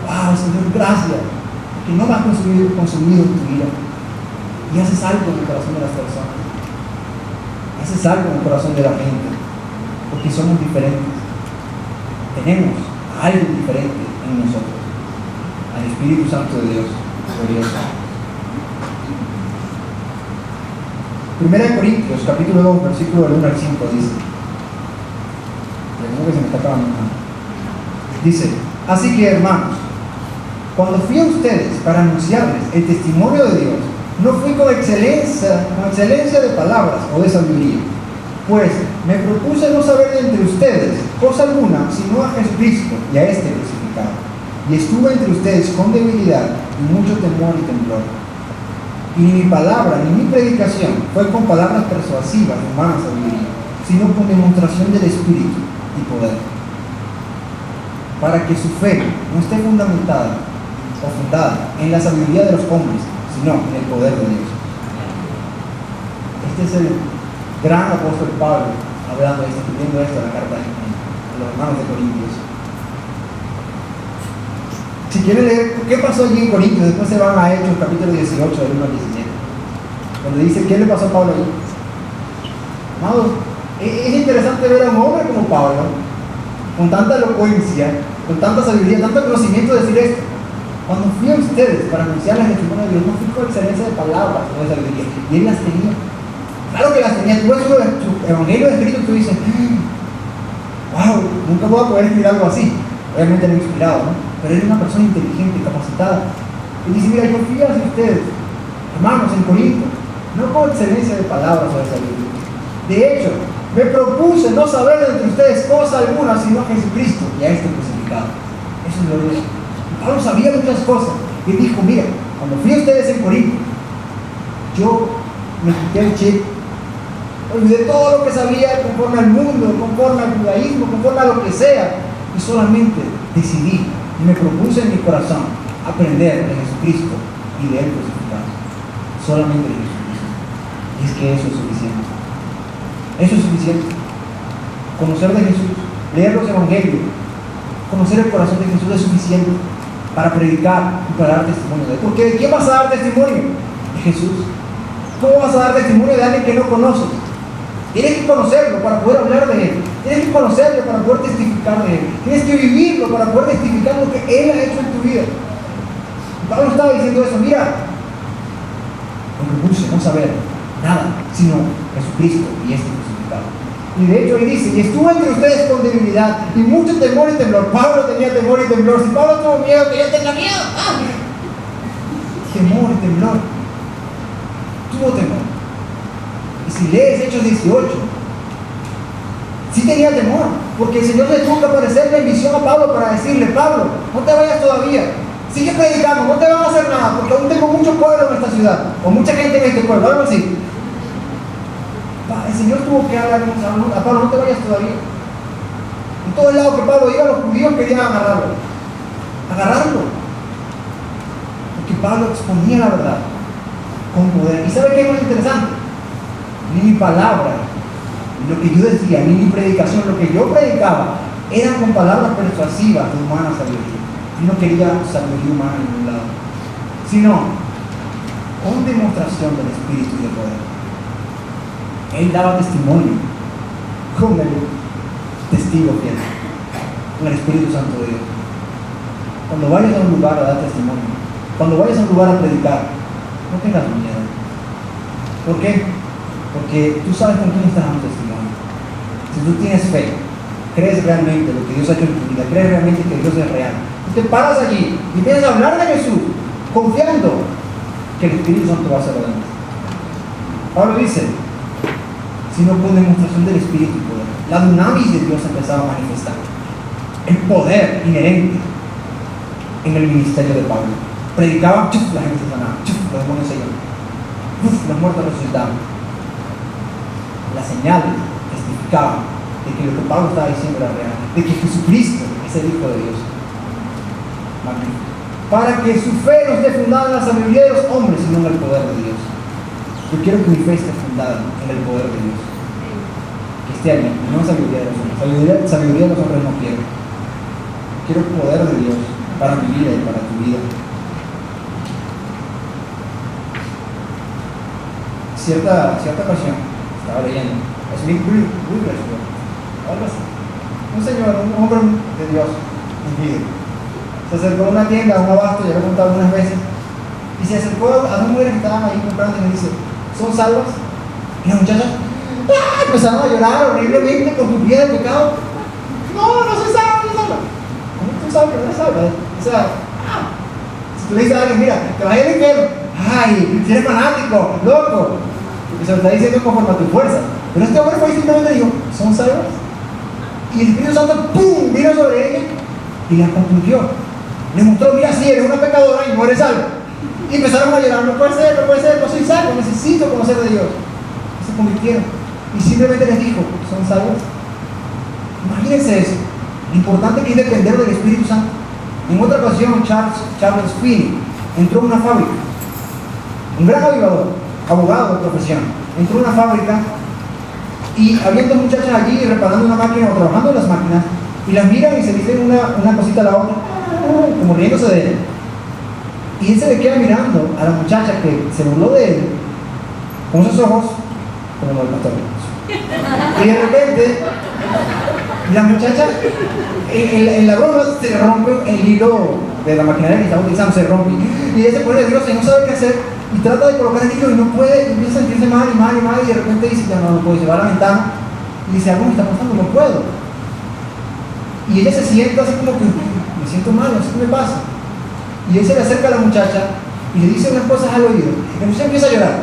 ¡Wow, Señor, gracias! Que no me has consumido en tu vida. Y haces algo en el corazón de las personas. Haces algo en el corazón de la gente. Porque somos diferentes. Tenemos algo diferente en nosotros. Al Espíritu Santo de Dios. Glorioso. 1 Corintios, capítulo 2, versículo del 1 al 5 dice. Creo que se me está acabando. Dice, así que hermanos, cuando fui a ustedes para anunciarles el testimonio de Dios, no fui con excelencia de palabras o de sabiduría, pues me propuse no saber de entre ustedes cosa alguna, sino a Jesucristo y a este crucificado. Y estuve entre ustedes con debilidad y mucho temor y temblor. Y ni mi palabra ni mi predicación fue con palabras persuasivas de humana sabiduría, sino con demostración del Espíritu y poder, para que su fe no esté fundamentada o fundada en la sabiduría de los hombres, sino en el poder de Dios. Este es el gran apóstol Pablo hablando, escribiendo esto en la carta a los hermanos de Corintios. Si quieren leer qué pasó allí en Corintios, después se van a Hechos capítulo 18 del 1 al 17, donde dice qué le pasó a Pablo allí. Amados, es interesante ver a un hombre como Pablo, con tanta elocuencia, con tanta sabiduría, tanto conocimiento, decir esto. Cuando fui a ustedes para anunciarles el testimonio de Dios, no fui con excelencia de palabras o de sabiduría, y él las tenía. Claro que las tenía. Tú ves su evangelio escrito y tú dices, wow, nunca voy a poder escribir algo así. Obviamente era inspirado, ¿no? Pero era una persona inteligente, capacitada. Y dice, mira, yo fui hacia ustedes, hermanos, en Corinto, no con excelencia de palabras o de sabiduría. De hecho, me propuse no saber de entre ustedes cosa alguna, sino a Jesucristo y a este crucificado. Eso es glorioso. Pablo sabía muchas cosas. Y él dijo, mira, cuando fui a ustedes en Corinto, yo me quité el chip, olvidé todo lo que sabía conforme al mundo, conforme al judaísmo, conforme a lo que sea, y solamente decidí y me propuse en mi corazón aprender de Jesucristo y de él crucificado. Solamente de Jesucristo. Y es que eso es suficiente. Eso es suficiente. Conocer de Jesús, leer los evangelios, conocer el corazón de Jesús es suficiente para predicar y para dar testimonio de él. Porque ¿de quién vas a dar testimonio? De Jesús. ¿Cómo vas a dar testimonio de alguien que no conoces? Tienes que conocerlo para poder hablar de él. Tienes que conocerlo para poder testificar de él. Tienes que vivirlo para poder testificar lo que él ha hecho en tu vida. Pablo estaba diciendo eso, mira, me propuse no saber nada, sino Jesucristo y este crucificado. Y de hecho él dice, y estuvo entre ustedes con debilidad y mucho temor y temblor. Pablo tenía temor y temblor. Si Pablo tuvo miedo, que yo tenga miedo. Temor y temblor. Tuvo temor. Y si lees Hechos 18, sí tenía temor, porque el Señor le tuvo que aparecerle en visión a Pablo para decirle, Pablo, no te vayas todavía, sigue predicando, no te van a hacer nada, porque aún tengo mucho pueblo en esta ciudad, o mucha gente en este pueblo, algo así. El Señor tuvo que hablar a Pablo, no te vayas todavía. En todo el lado que Pablo iba, los judíos querían agarrarlo, porque Pablo exponía la verdad con poder. ¿Y sabe qué es más interesante? Ni mi palabra, lo que yo decía, ni mi predicación, lo que yo predicaba, eran con palabras persuasivas de humana sabiduría. Yo no quería sabiduría humana en ningún lado, sino con demostración del Espíritu y del poder. Él daba testimonio con el testigo fiel, con el Espíritu Santo de Dios. Cuando vayas a un lugar a dar testimonio, cuando vayas a un lugar a predicar, no tengas miedo. ¿Por qué? Porque tú sabes con quién estás dando testimonio. Si tú tienes fe, crees realmente lo que Dios ha hecho en tu vida, crees realmente que Dios es real, tú te paras allí y empiezas a hablar de Jesús, confiando que el Espíritu Santo va a hacer adelante. Pablo dice, sino con demostración del Espíritu y poder. La dunamis de Dios empezaba a manifestar. El poder inherente en el ministerio de Pablo. Predicaba, ¡chuf!, la gente se sanaba, ¡chuf!, los demonios se iban, ¡uf!, los muertos resucitaban. Las señales testificaban de que lo que Pablo estaba diciendo era real, de que Jesucristo es el Hijo de Dios. Magnífico. Para que su fe no esté fundada en la sabiduría de los hombres, sino en el poder de Dios. Yo quiero que mi fe esté fundada en el poder de Dios. Que esté allí, no en sabiduría de los hombres. Sabiduría de los hombres no quiero. Quiero el poder de Dios para mi vida y para tu vida. Cierta ocasión, estaba leyendo, Smith Wigglesworth, algo así. Un señor, un hombre de Dios, un líder. Se acercó a una tienda, a un abasto, ya lo he contado algunas veces, y se acercó a dos mujeres que estaban ahí comprando y me dice, ¿son salvas? Y las muchachas empezaron a llorar horriblemente con su vida de pecado. No soy salva, no soy salva. ¿Cómo tú sabes que no eres salva? O sea, si tú le dices a alguien, mira, te vas a ir al infierno, ay, si eres fanático, loco, porque se lo está diciendo conforme a tu fuerza. Pero este hombre fue y simplemente dijo, ¿son salvas? Y el Espíritu Santo, ¡pum!, vino sobre ella y la concluyó. Le mostró, mira, sí, eres una pecadora y no eres salva. Y empezaron a llorar, no puede ser, no soy salvo, necesito conocer de Dios. Y se convirtieron. Y simplemente les dijo, ¿son salvos? Imagínense eso. Lo importante que es depender del Espíritu Santo. En otra ocasión, Charles Finney entró en una fábrica. Un gran avivador, abogado de profesión. Entró en una fábrica y había dos muchachas allí reparando una máquina o trabajando en las máquinas. Y las miran y se dicen una cosita a la otra, como riéndose de él. Y él se le queda mirando a la muchacha que se burló de él, con esos ojos como los del pastor. Y de repente, la muchacha, en la broma, se rompe el hilo de la maquinaria que estaba utilizando, se rompe. Y ella se pone nerviosa y no sabe qué hacer. Y trata de colocar el hilo y no puede, y empieza a sentirse mal y de repente dice, ya no puedo, se va a la ventana y dice, algo me está pasando, no puedo. Y ella se sienta así como que, me siento mal, no sé qué me pasa. Y él se le acerca a la muchacha y le dice unas cosas al oído. Y la muchacha empieza a llorar.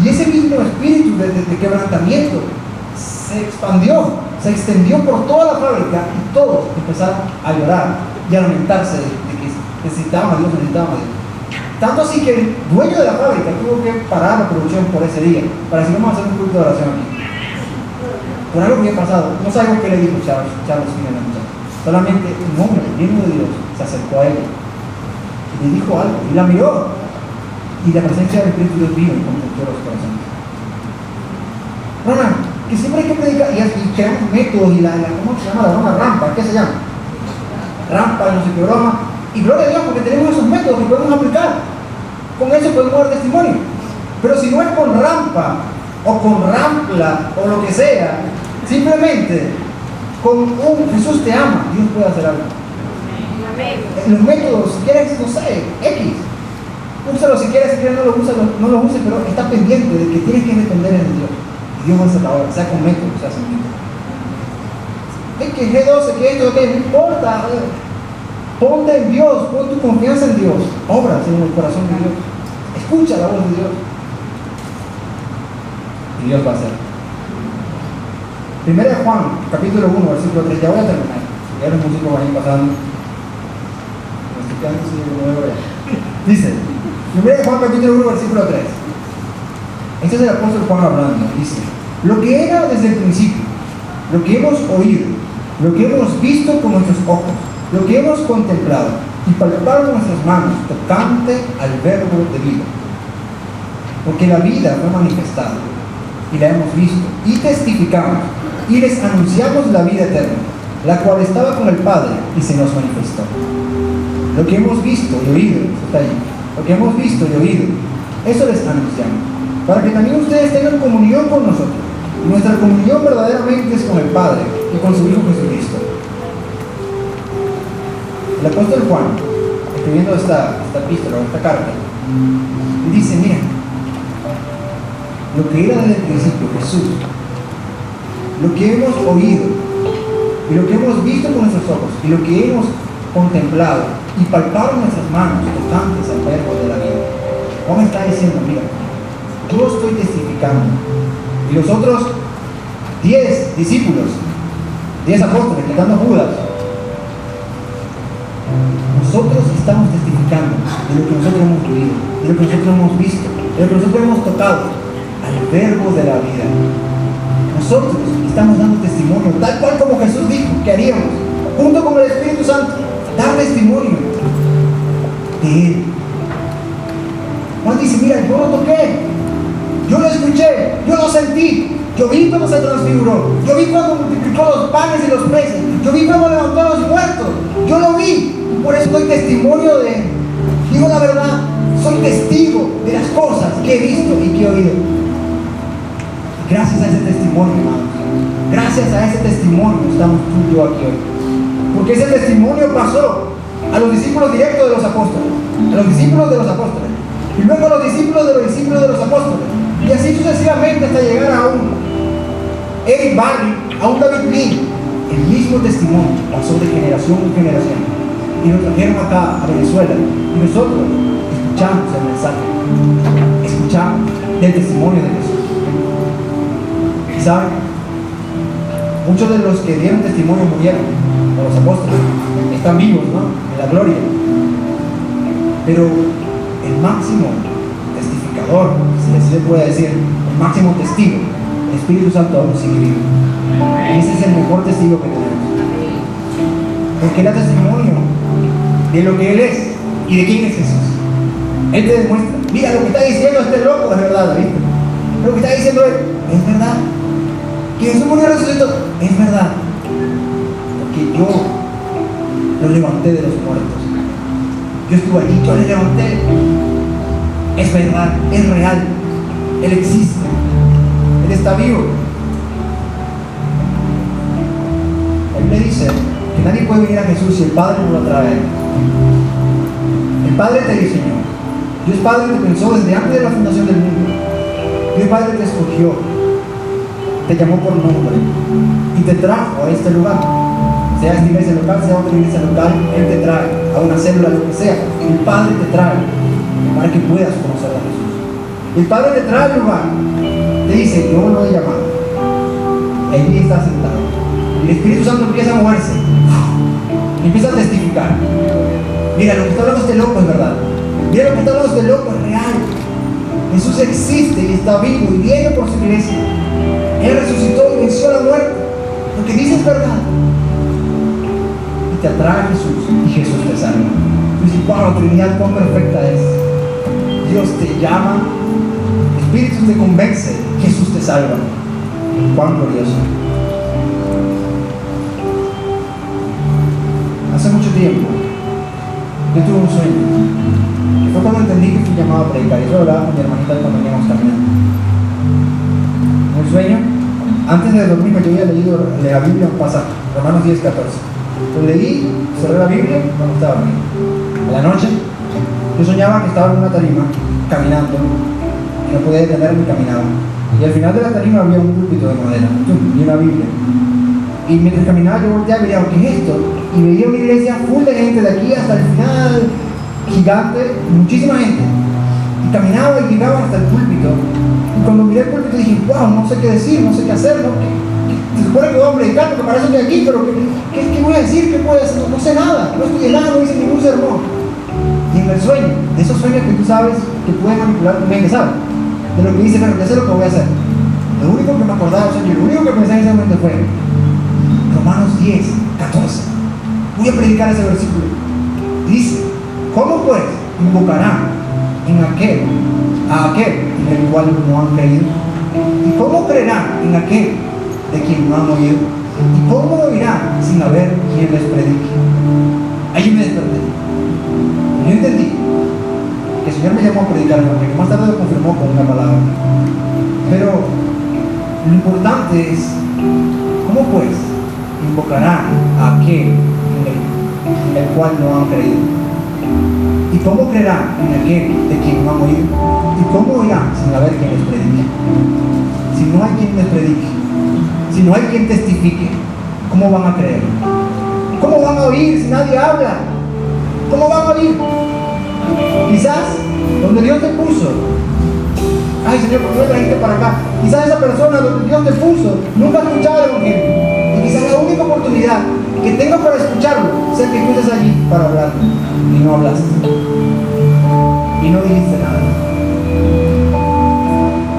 Y ese mismo espíritu de quebrantamiento se expandió, se extendió por toda la fábrica y todos empezaron a llorar y a lamentarse de que necesitaban a Dios, necesitaban a Dios. Tanto así que el dueño de la fábrica tuvo que parar la producción por ese día para decir, vamos a hacer un culto de oración aquí. Por algo que había pasado, no sabemos qué le dijo Charles Finney a la muchacha. Solamente un hombre lleno de Dios se acercó a ella y le dijo algo y la miró. Y la presencia del Espíritu de Dios vino y convirtió los corazones. Ronald, que siempre hay que predicar y creamos métodos y ¿cómo se llama la broma? Rampa, ¿qué se llama? Rampa y no sé qué broma. Y gloria a Dios porque tenemos esos métodos que podemos aplicar. Con eso podemos dar testimonio. Pero si no es con rampa o con rampla o lo que sea, simplemente con un Jesús te ama, Dios puede hacer algo. Los métodos, si quieres, no sé, X. Úsalo si quieres, no lo uses, pero está pendiente de que tienes que depender en Dios. Y Dios va a hacer la obra, sea con método, sea sin método. Es que G12, que esto, que no importa. Ponte en Dios, pon tu confianza en Dios. Obras en el corazón de Dios. Escucha la voz de Dios. Y Dios va a hacer. Primera de Juan, capítulo 1, versículo 3. Ya voy a terminar. Ya los músicos van a ir pasando. Me estoy quedando sin nuevo ya. Dice, primera de Juan, capítulo 1, versículo 3. Este es el apóstol Juan hablando. Dice, lo que era desde el principio, lo que hemos oído, lo que hemos visto con nuestros ojos, lo que hemos contemplado y palpado nuestras manos tocante al verbo de vida. Porque la vida fue manifestada y la hemos visto y testificamos y les anunciamos la vida eterna, la cual estaba con el Padre y se nos manifestó. Lo que hemos visto y oído, eso está ahí, lo que hemos visto y oído, eso les anunciamos, para que también ustedes tengan comunión con nosotros. Y nuestra comunión verdaderamente es con el Padre y con su Hijo Jesucristo. El apóstol Juan, escribiendo esta epístola o esta carta, dice, mira, lo que era desde el principio, Jesús, lo que hemos oído y lo que hemos visto con nuestros ojos y lo que hemos contemplado y palpado en nuestras manos tocantes al verbo de la vida. Juan está diciendo, mira, yo estoy testificando y los otros 10 discípulos, 10 apóstoles, quitando a Judas, nosotros estamos testificando de lo que nosotros hemos oído, de lo que nosotros hemos visto, de lo que nosotros hemos tocado, al verbo de la vida. Nosotros estamos dando testimonio, tal cual como Jesús dijo que haríamos, junto con el Espíritu Santo, dar testimonio de Él. Juan dice, mira, yo lo toqué, yo lo escuché, yo lo sentí, yo vi cómo se transfiguró, yo vi cómo multiplicó los panes y los peces, yo vi cómo levantó a los muertos, yo lo vi. Por eso doy testimonio de Él. Digo la verdad, soy testigo de las cosas que he visto y que he oído. Y gracias a ese testimonio, hermanos, gracias a ese testimonio estamos tú y yo aquí hoy. Porque ese testimonio pasó a los discípulos directos de los apóstoles, a los discípulos de los apóstoles, y luego a los discípulos de los discípulos de los apóstoles, y así sucesivamente hasta llegar a un Eric Barry, a un David Lee. El mismo testimonio pasó de generación en generación. Y lo trajeron acá a Venezuela y nosotros escuchamos el mensaje, escuchamos del testimonio de Jesús. Y saben, muchos de los que dieron testimonio murieron, como los apóstoles, están vivos, ¿no? En la gloria. Pero el máximo testificador, si así se puede decir, el máximo testigo, el Espíritu Santo aún sigue vivo. Y ese es el mejor testigo que tenemos. Porque era testimonio de lo que Él es y de quién es Jesús. Él te demuestra, mira, lo que está diciendo este loco es verdad, ¿viste? Lo que está diciendo Él es verdad. Que Jesús murió y resucitó es verdad. Porque yo lo levanté de los muertos. Yo estuve allí, yo le levanté. Es verdad, es real. Él existe. Él está vivo. Él me dice que nadie puede venir a Jesús si el Padre no lo trae. El Padre te diseñó. Dios Padre te pensó desde antes de la fundación del mundo. Dios Padre te escogió, te llamó por nombre y te trajo a este lugar. sea esta iglesia local, sea otra iglesia local, Él te trae a una célula, lo que sea. El Padre te trae para que puedas conocer a Jesús. El Padre te trae al lugar, te dice, yo lo he llamado. Allí está sentado. El Espíritu Santo empieza a moverse, empieza a testificar. Mira, lo que está hablando este loco es verdad. Mira, lo que está hablando este loco es real. Jesús existe y está vivo y viene por su iglesia. Él resucitó y venció la muerte. Lo que dice es verdad. Y te atrae a Jesús y Jesús te salva. Tú dices, wow, la Trinidad cuán perfecta es. Dios te llama, el Espíritu te convence, Jesús te salva. Cuán glorioso. Hace mucho tiempo yo tuve un sueño, que fue cuando entendí que fui llamado a predicar. Y eso hablaba con mi hermanita cuando veníamos caminando. Un sueño, antes de dormirme yo había leído la Biblia un pasaje, Romanos 10, 14. Lo leí, cerré la Biblia cuando estaba dormido. A la noche yo soñaba que estaba en una tarima caminando y no podía detenerme y caminaba. Y al final de la tarima había un púlpito de madera y una Biblia. Y mientras caminaba yo volteaba y veía, ¿qué es esto? Y veía una iglesia full de gente de aquí hasta el final, gigante, muchísima gente. Y caminaba y llegaban hasta el púlpito. Y cuando miré el púlpito dije, wow, no sé qué decir, no sé qué hacer, ¿no? Se supone que voy a predicar porque para eso estoy aquí, pero ¿qué voy a decir? ¿Qué puedo hacer? No sé nada, no estudié nada, no hice ningún sermón. Y en el sueño, de esos sueños que tú sabes que puedes manipular tu mente, ¿sabes? De lo que dice, pero ya sé lo que voy a hacer. Lo único que me acordaba del sueño, lo único que pensé en ese momento fue Romanos 10, 14. Voy a predicar ese versículo. Dice, ¿cómo pues invocarán a aquel en el cual no han creído? ¿Y cómo creerán en aquel de quien no han oído? ¿Y cómo oirán sin haber quien les predique? Ahí me desperté. Yo entendí que el Señor me llamó a predicar, porque más tarde lo confirmó con una palabra. Pero lo importante es, ¿cómo pues invocarán a aquel en el cual no han creído? ¿Y cómo creerán en aquel de quien no han oído? ¿Y cómo oirán sin haber quien les predique? Si no hay quien les predique, si no hay quien testifique, ¿cómo van a creer? ¿Cómo van a oír si nadie habla? ¿Cómo van a oír? Quizás donde Dios te puso, ay Señor, ¿por qué me trajiste para acá? Quizás esa persona donde Dios te puso nunca ha escuchado el Evangelio. Y quizás la única oportunidad que tengo para escucharlo sea que tú estés allí para hablar. Y no hablaste. Y no dijiste nada.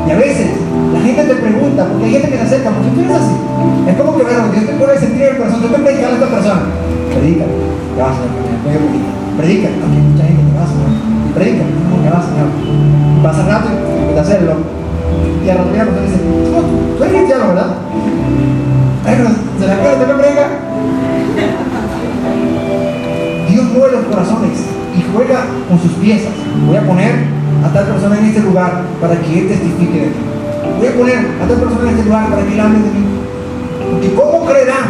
Y a veces la gente te pregunta, porque hay gente que se acerca, ¿por qué tú eres así? Es como que, bueno, Dios te pone a sentir en el corazón, tú te predicas a esta persona. Predica, ya vas a ver, predica, aquí hay mucha gente que va a Señor. Y predica, no, ya va Señor. Y pasa rato y empieza a hacerlo. Y a la otra persona dice, tú eres cristiano, ¿verdad? Bueno, ¿se la acuerda? ¿Te me predica? Dios mueve los corazones y juega con sus piezas. Voy a poner a tal persona en este lugar para que Él testifique de ti. Voy a poner a tal persona en este lugar para que Él hable de mí. Porque ¿cómo creerán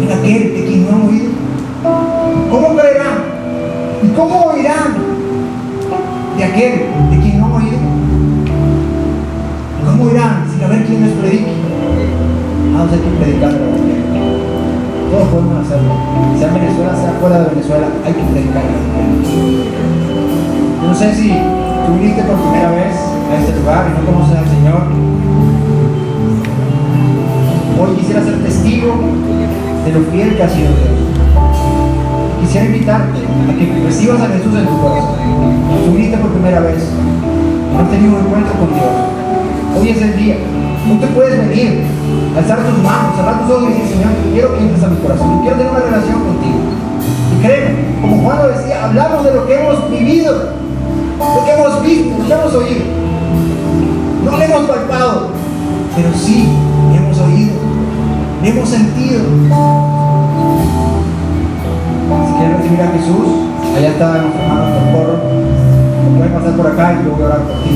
en aquel de quien no han oído? ¿Cómo creerán? ¿Y cómo oirán de aquel de quien no han oído? ¿Cómo oirán sin haber quien les predique? Vamos a que predicar el Evangelio. Todos podemos hacerlo. Sea en Venezuela, sea fuera de Venezuela, hay que predicar el Evangelio. Yo no sé si tú viniste por primera vez a este lugar y no conoces al Señor. Hoy quisiera ser testigo de lo fiel que ha sido Dios. Quisiera invitarte a que recibas a Jesús en tu corazón. Si tú viniste por primera vez y no has tenido un encuentro con Dios, hoy es el día. Tú te puedes venir, alzar tus manos, cerrar tus ojos y decir, Señor, quiero que entres a mi corazón, yo quiero tener una relación contigo. Y créeme, como Juan lo decía, hablamos de lo que hemos vivido, lo que hemos visto, lo que hemos oído. No lo hemos palpado, pero sí hemos oído, lo hemos sentido. Si quieres recibir a Jesús, allá está nuestro hermano Torporro. Pueden pasar por acá y yo voy a orar por ti.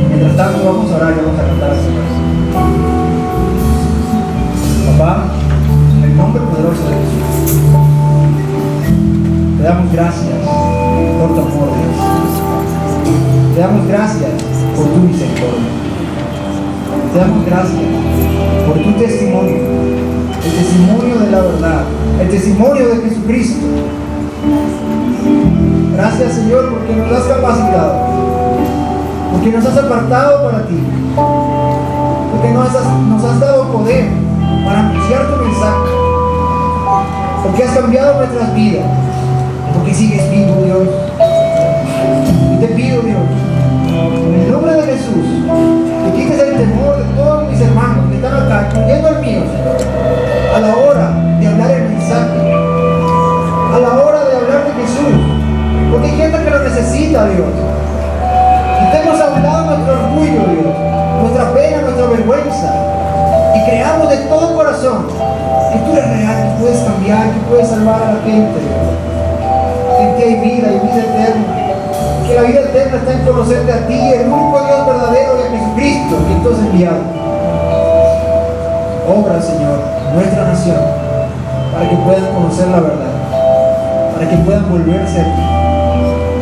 Mientras tanto vamos a orar y vamos a cantar al Señor. Papá, en el nombre poderoso de Jesús, te damos gracias por tu amor, Dios. Te damos gracias por tu misericordia. Te damos gracias por tu testimonio. el testimonio de la verdad, el testimonio de Jesucristo. Gracias, Señor, porque nos has capacitado, porque nos has apartado para ti, porque nos has dado poder para anunciar tu mensaje, porque has cambiado nuestras vidas, porque sigues vivo, Dios. Y te pido, Dios, en el nombre de Jesús, que quites el temor de todos mis hermanos que están acá, incluyendo el mío, Señor, a la hora de hablar el mensaje, a la hora de hablar de Jesús, porque hay gente que lo necesita, Dios. Quitemos a un lado nuestro orgullo, Dios, nuestra pena, nuestra vergüenza, y creamos de todo corazón que tú eres real, que puedes cambiar, que puedes salvar a la gente, Dios. En ti hay vida y vida eterna, que la vida eterna está en conocerte a ti, el único Dios verdadero, y a Jesucristo que tú has enviado. Obra, Señor, en nuestra nación, para que puedan conocer la verdad, para que puedan volverse a ti.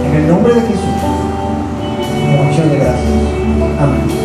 En el nombre de Jesús, con acción de gracias. Amén.